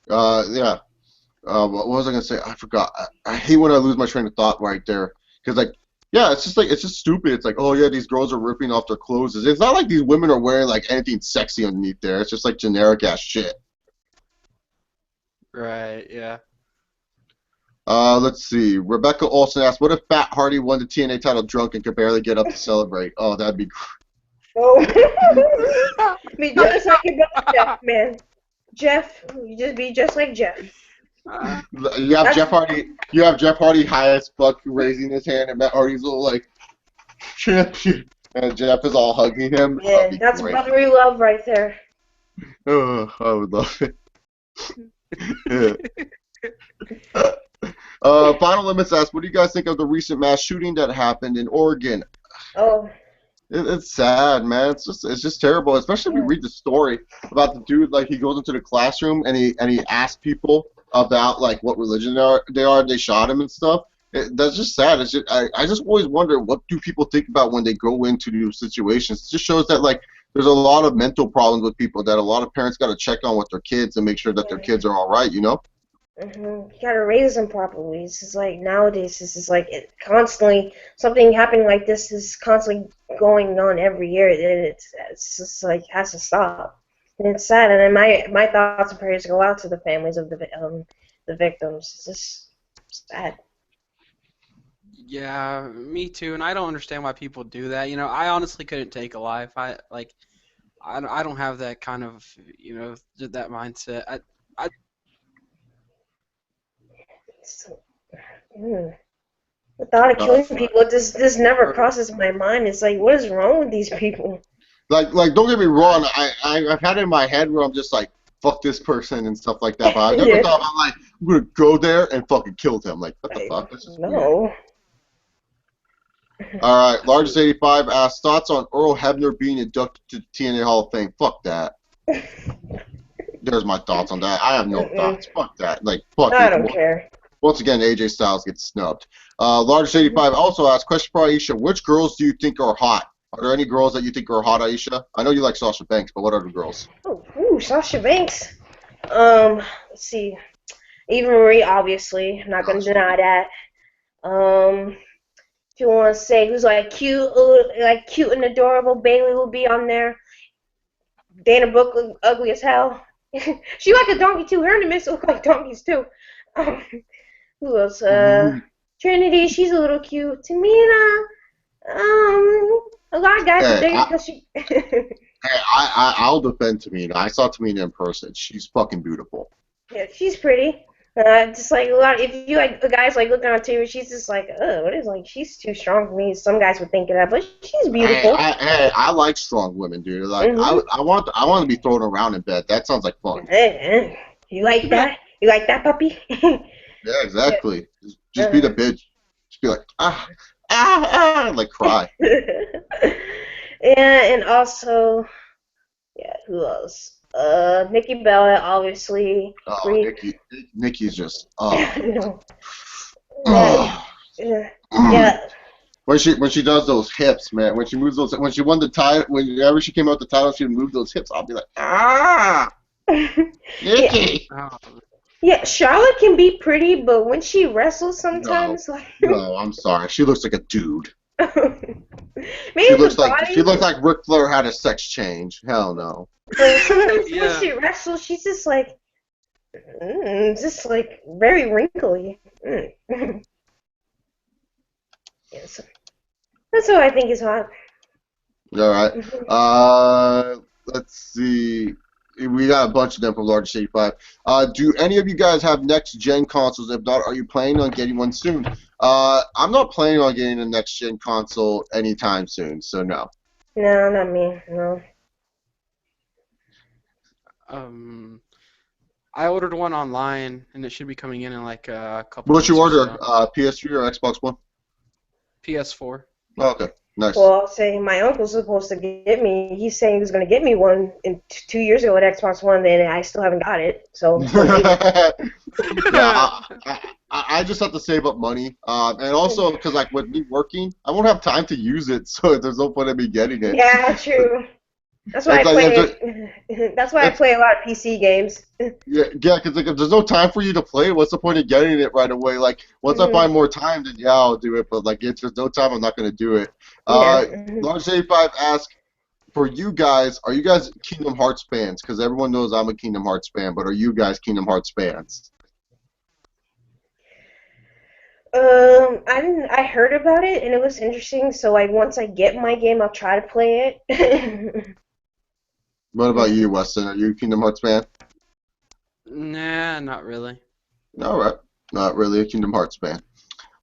Yeah. What was I gonna say? I forgot. I hate when I lose my train of thought right there. Because yeah, it's just stupid. It's oh yeah, these girls are ripping off their clothes. It's not like these women are wearing anything sexy underneath there. It's just generic ass shit. Right. Yeah. Let's see. Rebecca Olsen asked, "What if Matt Hardy won the TNA title drunk and could barely get up to celebrate?" Oh, that'd be. Oh. Be just like your brother Jeff, man. Jeff, you just be just like Jeff. You have Jeff Hardy. You have Jeff Hardy high as fuck raising his hand, and Matt Hardy's little like champion, and Jeff is all hugging him. Yeah, that's great. brotherly love right there. Oh, I would love it. Final Limits asks, what do you guys think of the recent mass shooting that happened in Oregon? Oh, It's sad, man. It's just terrible. Especially if you read the story about the dude. Like he goes into the classroom and he asks people about like what religion they are. They shot him and stuff. That's just sad. It's just, I just always wonder what do people think about when they go into new situations. It just shows that like there's a lot of mental problems with people that a lot of parents got to check on with their kids and make sure that their kids are all right. You know. you gotta raise them properly. It's just like nowadays, this is like constantly something happening like this is constantly going on every year, and it's just like has to stop. And it's sad. And then my thoughts and prayers go out to the families of the victims. It's just sad. Yeah, me too. And I don't understand why people do that. You know, I honestly couldn't take a life. I don't have that kind of, you know, that mindset. The thought of killing people, this never crosses my mind. It's like, what is wrong with these people? Like don't get me wrong. I've had it in my head where I'm just like fuck this person and stuff like that. But I never thought about like I'm gonna go there and fucking kill them. Like what the fuck? This is weird. No. All right, largest 85 asks thoughts on Earl Hebner being inducted to the TNA Hall of Fame. Fuck that. There's my thoughts on that. I have no thoughts. Fuck that. Like fuck. I don't care. Once again, AJ Styles gets snubbed. Largest 85 also asks question for Aisha: which girls do you think are hot? Are there any girls that you think are hot, Aisha? I know you like Sasha Banks, but what other girls? Ooh, Sasha Banks. Let's see. Eva Marie, obviously. I'm not gonna deny that. If you want to say who's like cute and adorable, Bailey will be on there. Dana Brooke look ugly as hell. She like a donkey too. Her and the Miss look like donkeys too. Who else? Trinity, she's a little cute. Tamina, a lot of guys are digging because she. I'll defend Tamina. I saw Tamina in person. She's fucking beautiful. Yeah, she's pretty. Just like a lot. If you like the guys like looking on TV, she's just like, oh, what is like? She's too strong for me. Some guys would think of that, but she's beautiful. I like strong women, dude. Like I want to be thrown around in bed. That sounds like fun. You like that? You like that, puppy? Yeah, exactly. Just be the bitch. Just be like like cry. And also, yeah, who else? Nikki Bella, obviously. Oh, Nikki's just. No. Yeah. When she does those hips, man. When she moves those, when she won the title, whenever she came out the title, she would move those hips. I'll be like, Nikki. Yeah, Charlotte can be pretty, but when she wrestles, sometimes No, I'm sorry. She looks like a dude. Maybe she looks like Ric Flair had a sex change. Hell no. Sometimes when she wrestles, she's just like very wrinkly. Yes, that's what I think is hot. All right. Let's see. We got a bunch of them from Largest 85. Do any of you guys have next-gen consoles? If not, are you planning on getting one soon? I'm not planning on getting a next-gen console anytime soon, so no. No, not me. No. I ordered one online, and it should be coming in like a couple. What'd you order? PS3 or Xbox One? PS4. Oh, okay. Nice. Well, I'll say my uncle's supposed to get me. He's saying he was going to get me one 2 years ago at Xbox One, and I still haven't got it. So. Yeah, I just have to save up money, and also because like with me working, I won't have time to use it, so there's no point in me getting it. Yeah, true. That's why that's why I play a lot of PC games. Yeah, because like, if there's no time for you to play, what's the point of getting it right away? Like, once I find more time, then yeah, I'll do it. But like, if there's no time, I'm not gonna do it. Large 85 asks, for you guys, are you guys Kingdom Hearts fans? Because everyone knows I'm a Kingdom Hearts fan, but are you guys Kingdom Hearts fans? I heard about it and it was interesting. So like once I get my game, I'll try to play it. What about you, Weston? Are you a Kingdom Hearts fan? Nah, not really. All right, not really a Kingdom Hearts fan.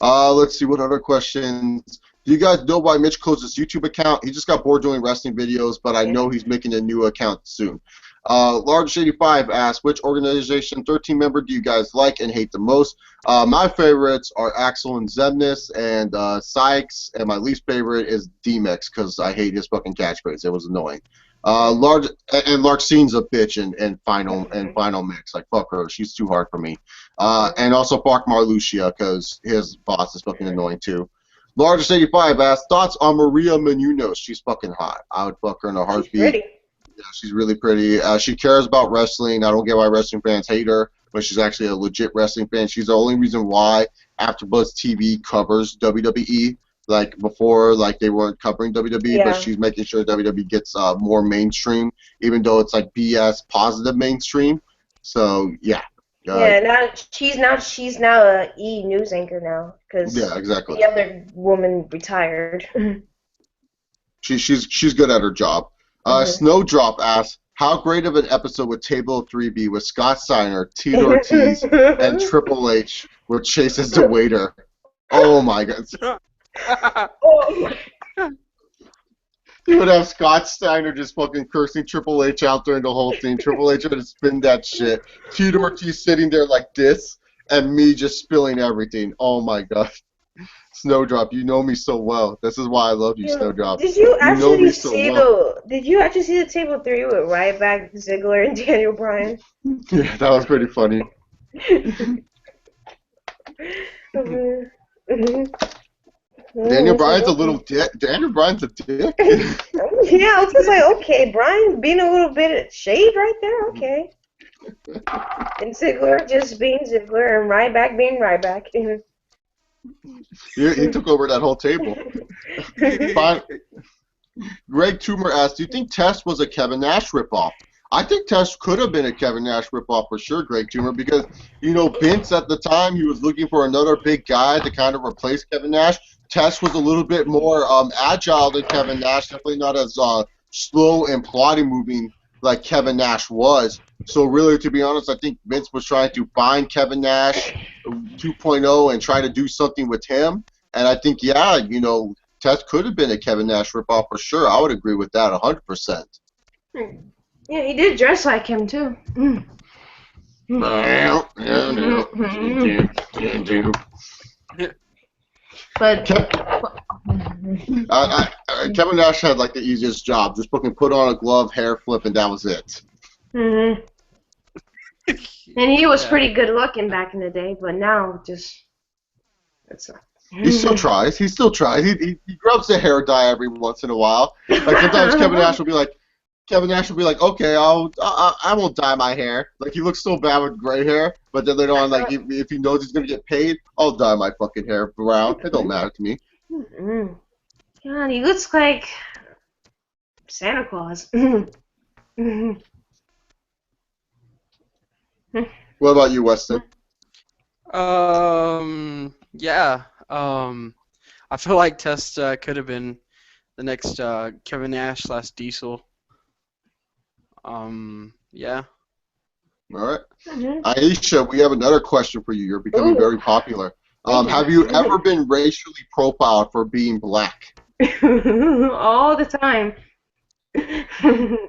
Let's see what other questions. Do you guys know why Mitch closed his YouTube account? He just got bored doing wrestling videos, but I know he's making a new account soon. Large85 asks, which organization 13 member do you guys like and hate the most? My favorites are Axel and Zemnis and Sykes, and my least favorite is D-Mex because I hate his fucking catchphrase. It was annoying. Larxine's a bitch in final mix. Like fuck her, she's too hard for me. And also fuck Marluxia because his boss is fucking annoying too. Largest 85 asks thoughts on Maria Menounos. She's fucking hot. I would fuck her in a She's heartbeat. pretty. Yeah, she's really pretty. She cares about wrestling. I don't get why wrestling fans hate her, but she's actually a legit wrestling fan. She's the only reason why AfterBuzz TV covers WWE. Like before, like they weren't covering WWE, but Yeah. she's making sure WWE gets more mainstream, even though it's like BS positive mainstream. So yeah. Yeah, she's now a E news anchor now because Yeah, exactly. the other woman retired. She's good at her job. Snowdrop asks, how great of an episode would Table of Three be with Scott Steiner, Tito Ortiz, and Triple H, where Chase is the waiter? Oh my god. Oh my. You would have Scott Steiner just fucking cursing Triple H out during the whole thing. Triple H would spin that shit. Tito Ortiz sitting there like this, and me just spilling everything. Oh my god. Snowdrop, you know me so well. This is why I love you, Snowdrop. Did you You know me so see well. Did you actually see the table 3 with Ryback, Ziggler, and Daniel Bryan? Yeah, that was pretty funny. Daniel Bryan's a little dick. Daniel Bryan's a dick. Yeah, I was just like, okay, Bryan being a little bit of shade right there, okay. And Ziggler just being Ziggler, and Ryback being Ryback. He took over that whole table. Fine. Greg Toomer asked, do you think Test was a Kevin Nash ripoff? I think Test could have been a Kevin Nash ripoff for sure, Greg Toomer, because, you know, Vince at the time, he was looking for another big guy to kind of replace Kevin Nash. Test was a little bit more agile than Kevin Nash, definitely not as slow and plotting moving like Kevin Nash was. So really, to be honest, I think Vince was trying to find Kevin Nash 2.0 and try to do something with him. And I think, yeah, you know, Test could have been a Kevin Nash ripoff for sure. I would agree with that 100%. Yeah, he did dress like him, too. But Kevin Nash had like the easiest job. Just fucking put on a glove, hair flip, and that was it. and he was pretty good looking back in the day, but now just it's He still tries. He still tries. He grubs the hair dye every once in a while. Like sometimes Kevin Nash will be like, okay, I won't dye my hair. Like he looks so bad with gray hair, but then later on, like if he knows he's gonna get paid, I'll dye my fucking hair brown. It don't matter to me. God, he looks like Santa Claus. What about you, Weston? Yeah. I feel like Test could have been the next Kevin Nash / Diesel. Yeah. All right. Aisha, we have another question for you. You're becoming very popular. Have you ever been racially profiled for being black? All the time. Name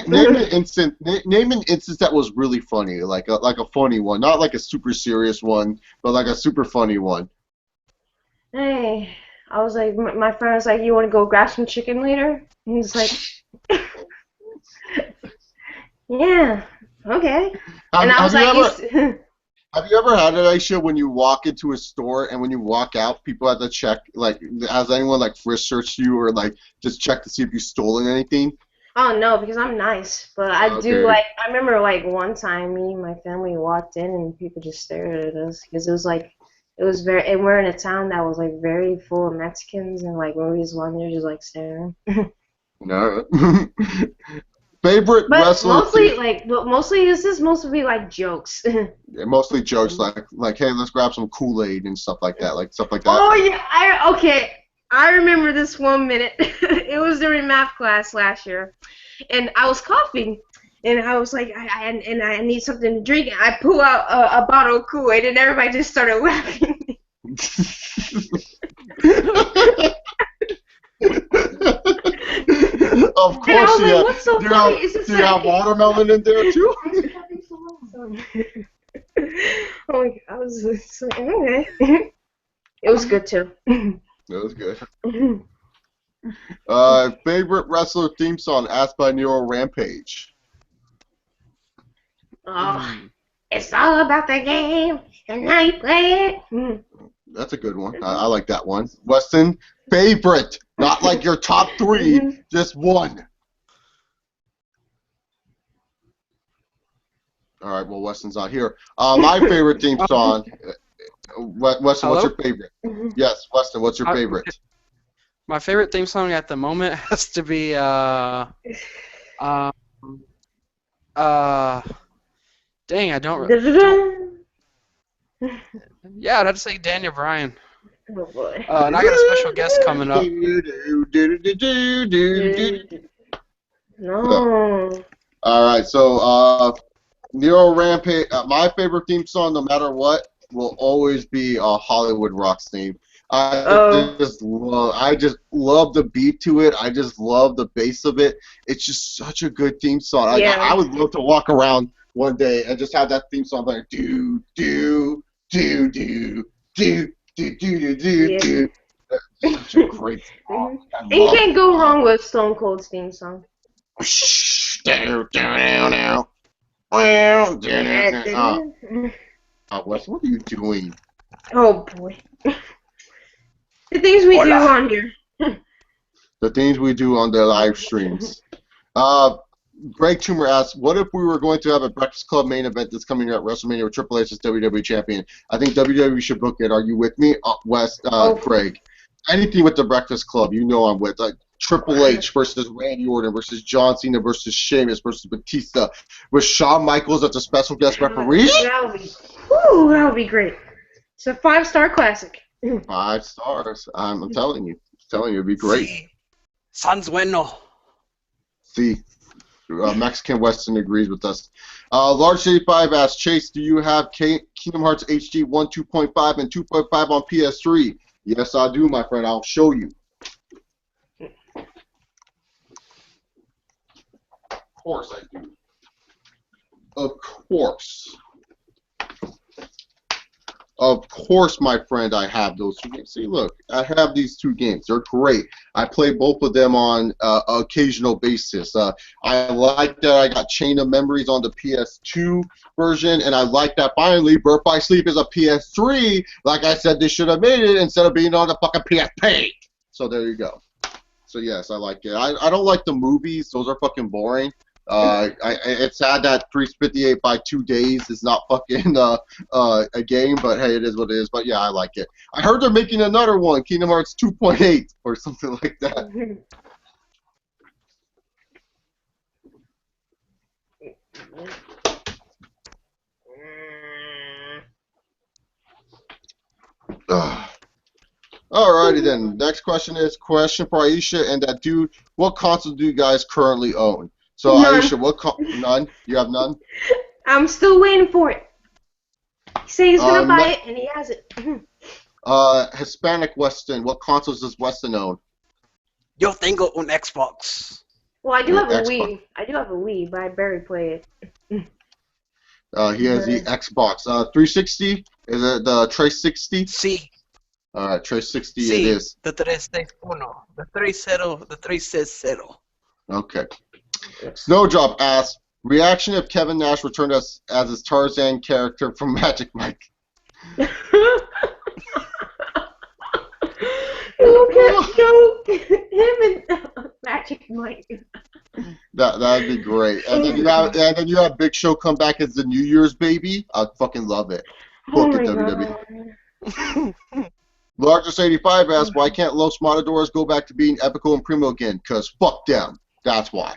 an instance. Name an instance that was really funny, like a funny one, not like a super serious one, but like a super funny one. Hey, I was like, my friend was like, "You want to go grab some chicken later?" And he's like, "Yeah, okay." And I was like, Have you ever had it, Aisha, when you walk into a store and when you walk out, people have to check, like, has anyone, like, frisk searched you or, like, just check to see if you've stolen anything? Oh, no, because I'm nice. But I do, like, I remember, like, one time me and my family walked in and people just stared at us because it was, like, and we're in a town that was, like, very full of Mexicans and, like, when we just walked in, they're just, like, staring. No. Favorite But wrestler? mostly this is mostly like jokes. Yeah, mostly jokes like, hey, let's grab some Kool-Aid and stuff like that, Oh yeah, I remember this 1 minute. It was during math class last year, and I was coughing, and I was like, I need something to drink. And I pull out a bottle of Kool-Aid, and everybody just started laughing. Of And I course, was like, what's so funny? It's just do you have watermelon in there too? Oh my God, I was just like, okay. It was good too. That was good. Favorite wrestler theme song asked by Nero Rampage. Oh, it's all about the game and how you play it. That's a good one. I like that one. Weston, favorite, not like your top three, just one. All right. Well, Weston's not here. My favorite theme song. Weston, what's your favorite? Yes, Weston, what's your favorite? My favorite theme song at the moment has to be dang, I don't. Yeah, I'd have to say Daniel Bryan. Oh boy. And I got a special guest coming up. No. All right, so Nero Rampage. My favorite theme song, no matter what, will always be Hollywood Rock's theme. I just love the beat to it. I just love the bass of it. It's just such a good theme song. Yeah. I would love to walk around one day and just have that theme song like do do do do do do do do do. That's such a great song. And you can't go wrong with Stone Cold's theme song. Wes, what are you doing? Oh boy. The things we do on here. The things we do on the live streams. Greg Toomer asks, what if we were going to have a Breakfast Club main event that's coming here at WrestleMania with Triple H as WWE Champion? I think WWE should book it. Are you with me, Wes, Greg? Anything with the Breakfast Club, you know I'm with. Like Triple H versus Randy Orton versus John Cena versus Sheamus versus Batista with Shawn Michaels as a special guest referee? That would be great. It's a 5-star classic. 5 stars. I'm telling you. It'd be great. Sí. Sans bueno. See. Mexican Western agrees with us. Large 85 asks, Chase, do you have Kingdom Hearts HD 1, 2.5, and 2.5 on PS3? Yes, I do, my friend. I'll show you. Of course I do. Of course. Of course, my friend, I have those 2 games. See, look, I have these 2 games. They're great. I play both of them on an occasional basis. I like that I got Chain of Memories on the PS2 version, and I like that finally Birth by Sleep is a PS3. Like I said, they should have made it instead of being on the fucking PSP. So there you go. So yes, I like it. I don't like the movies. Those are fucking boring. It's sad that 358 by 2 days is not fucking a game, but hey, it is what it is. But yeah, I like it. I heard they're making another one, Kingdom Hearts 2.8 or something like that. Alrighty then. Next question is question for Aisha and that dude. What console do you guys currently own? So None. Aisha, none? You have none? I'm still waiting for it. He said he's gonna buy it, and he has it. Hispanic Weston. What consoles does Weston own? Yo tengo un Xbox. Well, I do have a Xbox. Wii. I do have a Wii, but I barely play it. He has the Xbox. 360? Is it the Trace 60? Sí. Alright, Trace 60 Sí. it is. The 361. The 30. The 360. Okay. Snowdrop asks, reaction if Kevin Nash returned as his Tarzan character from Magic Mike. Him and Magic Mike. That'd be great. And then you have Big Show come back as the New Year's baby. I'd fucking love it. Oh Book it, WWE. Largest 85 asks, why can't Los Matadores go back to being Epico and Primo again? Because fuck them. That's why.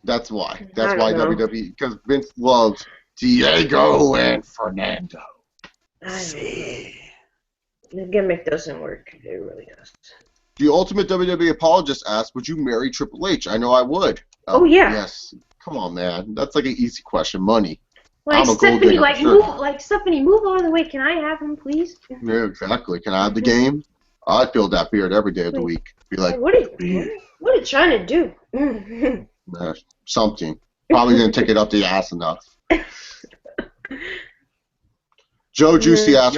That's why. I That's don't why know. WWE, because Vince loves Diego and Fernando. I don't know. See. The gimmick doesn't work. It really does. The Ultimate WWE Apologist asked, would you marry Triple H? I know I would. Oh, yeah. Yes. Come on, man. That's like an easy question. Money. Like I'm a gold Stephanie, digger for like sure. move, like Stephanie, move all the way. Can I have him, please? Yeah, exactly. Can I have the game? I'd feel that beard every day of the week. Be like, Like, what are you trying to do? something. Probably didn't take it up the ass enough. Joe Juicy asked,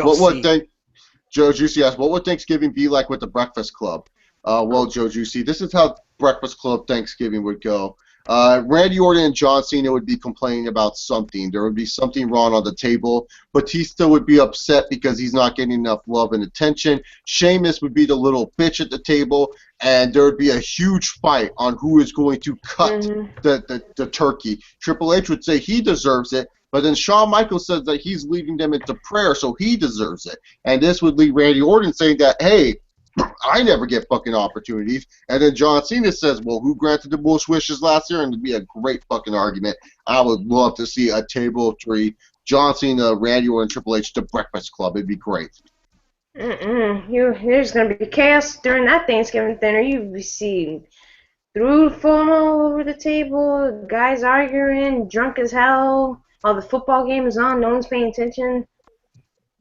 Joe Juicy asked, what would Thanksgiving be like with the Breakfast Club? Well, Joe Juicy, this is how Breakfast Club Thanksgiving would go. Randy Orton and John Cena would be complaining about something. There would be something wrong on the table. Batista would be upset because he's not getting enough love and attention. Sheamus would be the little bitch at the table, and there would be a huge fight on who is going to cut the turkey. Triple H would say he deserves it, but then Shawn Michaels says that he's leading them into prayer, so he deserves it. And this would lead Randy Orton saying that, hey, I never get fucking opportunities. And then John Cena says, well, who granted the most wishes last year? And it'd be a great fucking argument. I would love to see a table of three, John Cena, Randy Orton, Triple H, the Breakfast Club. It'd be great. There's gonna be chaos during that Thanksgiving dinner. You see through phone all over the table, guys arguing, drunk as hell. While the football game is on, no one's paying attention.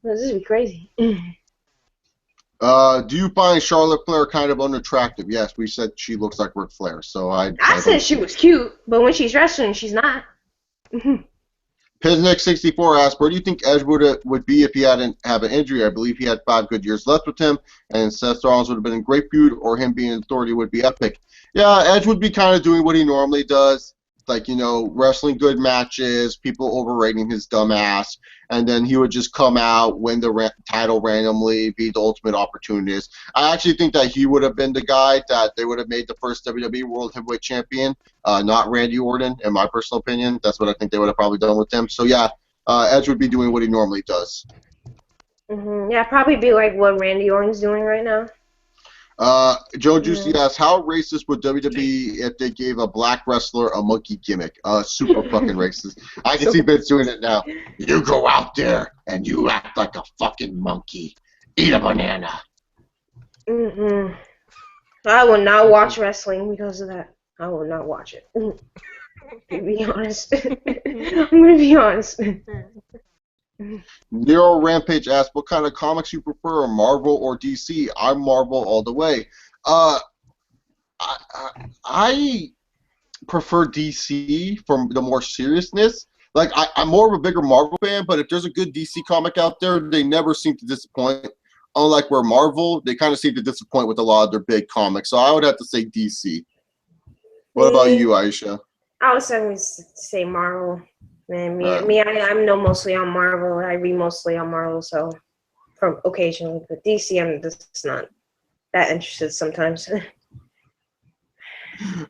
This would be crazy. Do you find Charlotte Flair kind of unattractive? Yes, we said she looks like Ric Flair. So I said she was cute, but when she's wrestling, she's not. Piznick64 asked, where do you think Edge would be if he hadn't have an injury? I believe he had 5 good years left with him, and Seth Rollins would have been in great feud, or him being in authority would be epic. Yeah, Edge would be kind of doing what he normally does, like, you know, wrestling good matches, people overrating his dumb ass, and then he would just come out, win the title randomly, be the ultimate opportunist. I actually think that he would have been the guy that they would have made the first WWE World Heavyweight Champion, not Randy Orton, in my personal opinion. That's what I think they would have probably done with him. So, yeah, Edge would be doing what he normally does. Yeah, probably be like what Randy Orton's doing right now. Joe Juicy asks, how racist would WWE if they gave a black wrestler a monkey gimmick? Super fucking racist. I can see Vince doing it now. You go out there and you act like a fucking monkey. Eat a banana. I will not watch wrestling because of that. I will not watch it. To be honest. I'm going to be honest. Nero Rampage asks, what kind of comics you prefer, Marvel or DC? I'm Marvel all the way. I prefer DC for the more seriousness. Like, I'm more of a bigger Marvel fan, but if there's a good DC comic out there, they never seem to disappoint. Unlike where Marvel, they kind of seem to disappoint with a lot of their big comics. So I would have to say DC. What about you, Aisha? I would say Marvel. Man, I'm mostly on Marvel. I read mostly on Marvel, so from occasionally. But DC, I'm just not that interested sometimes.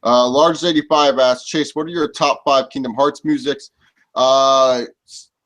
Large85 asks, Chase, what are your top 5 Kingdom Hearts musics? The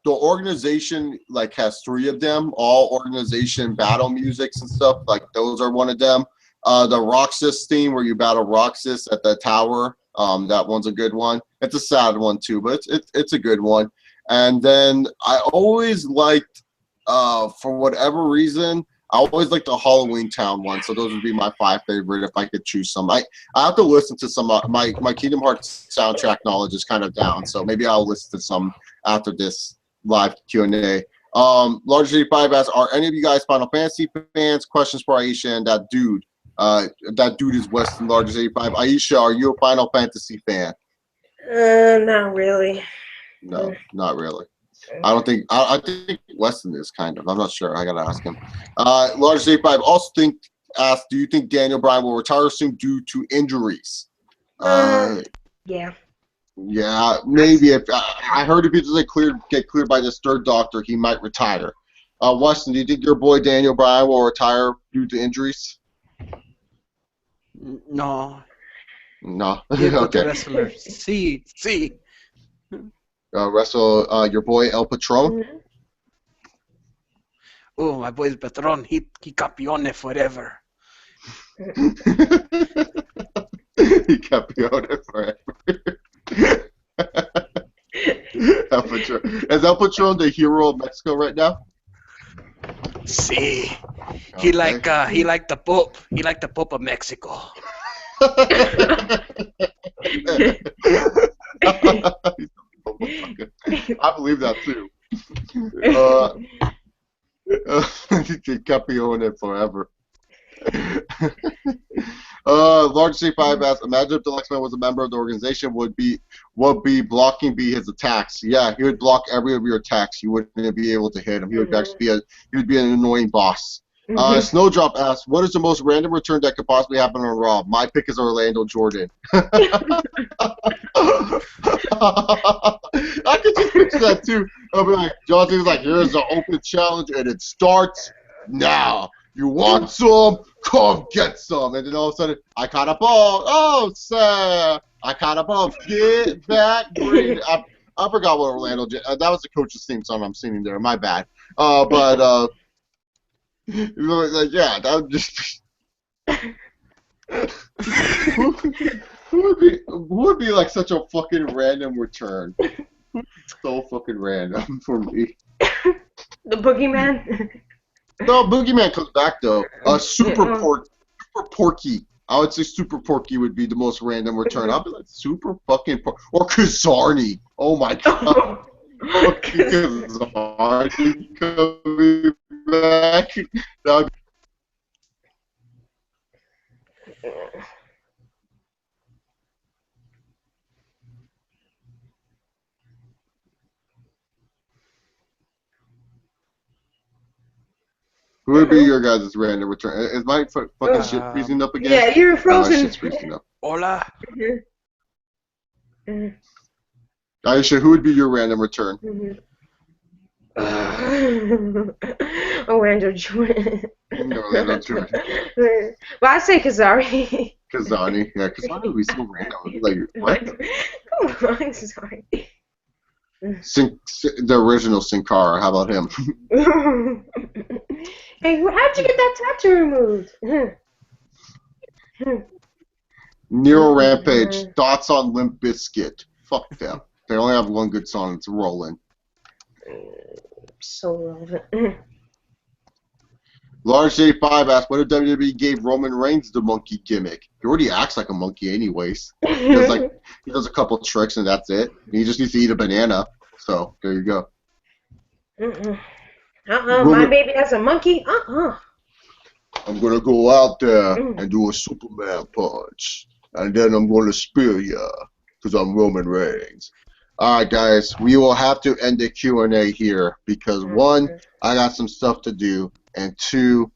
organization has 3 of them, all organization battle musics and stuff. Like those are one of them. The Roxas theme where you battle Roxas at the tower. That one's a good one. It's a sad one too, but it's a good one. And then I always liked, for whatever reason, I always liked the Halloween Town one. So those would be my 5 favorite if I could choose some. I have to listen to some. My Kingdom Hearts soundtrack knowledge is kind of down, so maybe I'll listen to some after this live Q&A. Large 85 asks, are any of you guys Final Fantasy fans? Questions for Aisha and that dude. That dude is Weston Largest 85. Aisha, are you a Final Fantasy fan? Not really. No, not really. I think Weston is kind of. I'm not sure. I gotta ask him. Largest 85 also asked, do you think Daniel Bryan will retire soon due to injuries? Yeah. Yeah, maybe. If I heard if he doesn't get cleared by this third doctor, he might retire. Weston, do you think your boy Daniel Bryan will retire due to injuries? No. No. Okay. Wrestler. See. Wrestle your boy El Patron. Oh, my boy's Patron. He campeone forever. He campeone forever. El Patron. Is El Patron the hero of Mexico right now? See, Okay. he like the Pope. He like the Pope of Mexico. I believe that too. He kept me on it forever. Large C5 asks, imagine if the Lexman was a member of the organization, would blocking be his attacks? Yeah, he would block every of your attacks. You wouldn't be able to hit him. He would actually be an annoying boss. Snowdrop asks, what is the most random return that could possibly happen on Raw? My pick is Orlando Jordan. I could just picture that too. I'll be like, John Cena's like, here's an open challenge and it starts now. You want some? Come get some. And then all of a sudden, I caught a ball. Oh, sir. I caught a ball. Get back, green. I forgot what Orlando did. That was the coach's theme song I'm singing there. My bad. But like, yeah, that would just who would be like such a fucking random return? So fucking random for me. The Boogeyman. No, Boogeyman comes back though. Super Porky. I would say Super Porky would be the most random return. I'd be like Super fucking or Kazarni. Oh my god. Kazarni coming back. That would Who would be your guys' random return? Is my fucking shit freezing up again? Yeah, you're frozen. My shit's freezing up. Hola. Aisha, who would be your random return? Orlando Jordan. Orlando Jordan. Well, I say Kazari. Kazani. Yeah, Kazani would be so random. Like, what? Come on, sorry. The original Sin Cara. How about him? Hey, how'd you get that tattoo removed? Nero Rampage. Thoughts on Limp Bizkit. Fuck them. They only have one good song. It's Rollin'. So relevant. Large J5 asked, what if WWE gave Roman Reigns the monkey gimmick? He already acts like a monkey anyways. He does a couple tricks and that's it. He just needs to eat a banana. So, there you go. My baby has a monkey? I'm going to go out there and do a Superman punch. And then I'm going to spear ya. Because I'm Roman Reigns. Alright, guys. We will have to end the Q&A here. Because, one, I got some stuff to do. And two,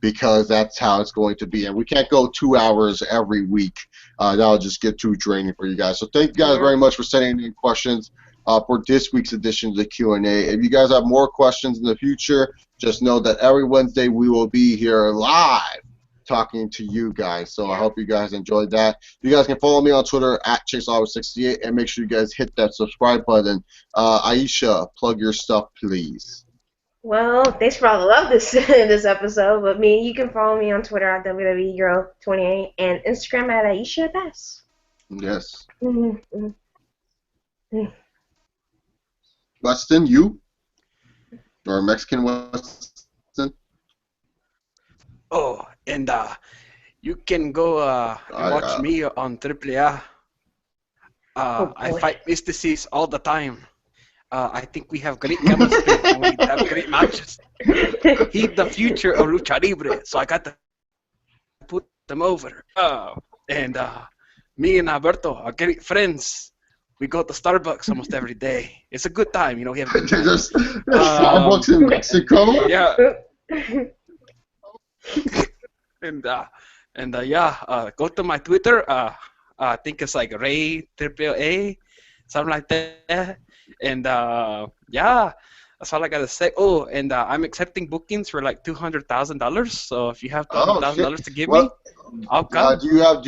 because that's how it's going to be. And we can't go 2 hours every week. That'll just get too draining for you guys. So thank you guys very much for sending in questions for this week's edition of the Q&A. If you guys have more questions in the future, just know that every Wednesday we will be here live talking to you guys. So I hope you guys enjoyed that. You guys can follow me on Twitter at ChaseAuto68 and make sure you guys hit that subscribe button. Aisha, plug your stuff, please. Well, thanks for all the love this episode. But you can follow me on Twitter at WWEGirl28 and Instagram at Aisha Bass. Yes. Weston, you? Or Mexican Weston? Oh, and you can go watch me on AAA. I fight mystices all the time. I think we have great chemistry and we have great matches. He's the future of Lucha Libre, so I got to put them over. And me and Alberto are great friends. We go to Starbucks almost every day. It's a good time, we have a good time. There's Starbucks in Mexico? Yeah. Go to my Twitter. I think it's like Ray AAA, something like that. And that's all I gotta say. Oh, and I'm accepting bookings for like $200,000. So if you have $200,000 to give me, I'll come. Do you have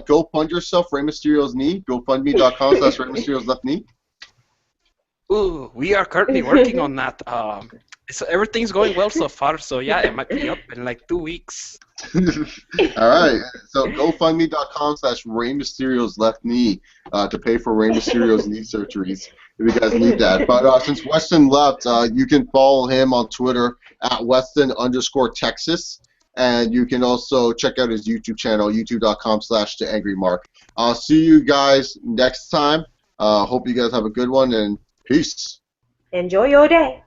Go Fund Yourself, Rey Mysterio's knee? GoFundMe.com/Rey Mysterio's left knee. Ooh, we are currently working on that. So everything's going well so far. So yeah, it might be up in like 2 weeks. All right. So GoFundMe.com/Rey Mysterio's left knee to pay for Rey Mysterio's knee surgeries if you guys need that. But since Weston left, you can follow him on Twitter at Weston_Texas. And you can also check out his YouTube channel, youtube.com/TheAngryMark. I'll see you guys next time. Hope you guys have a good one, and peace. Enjoy your day.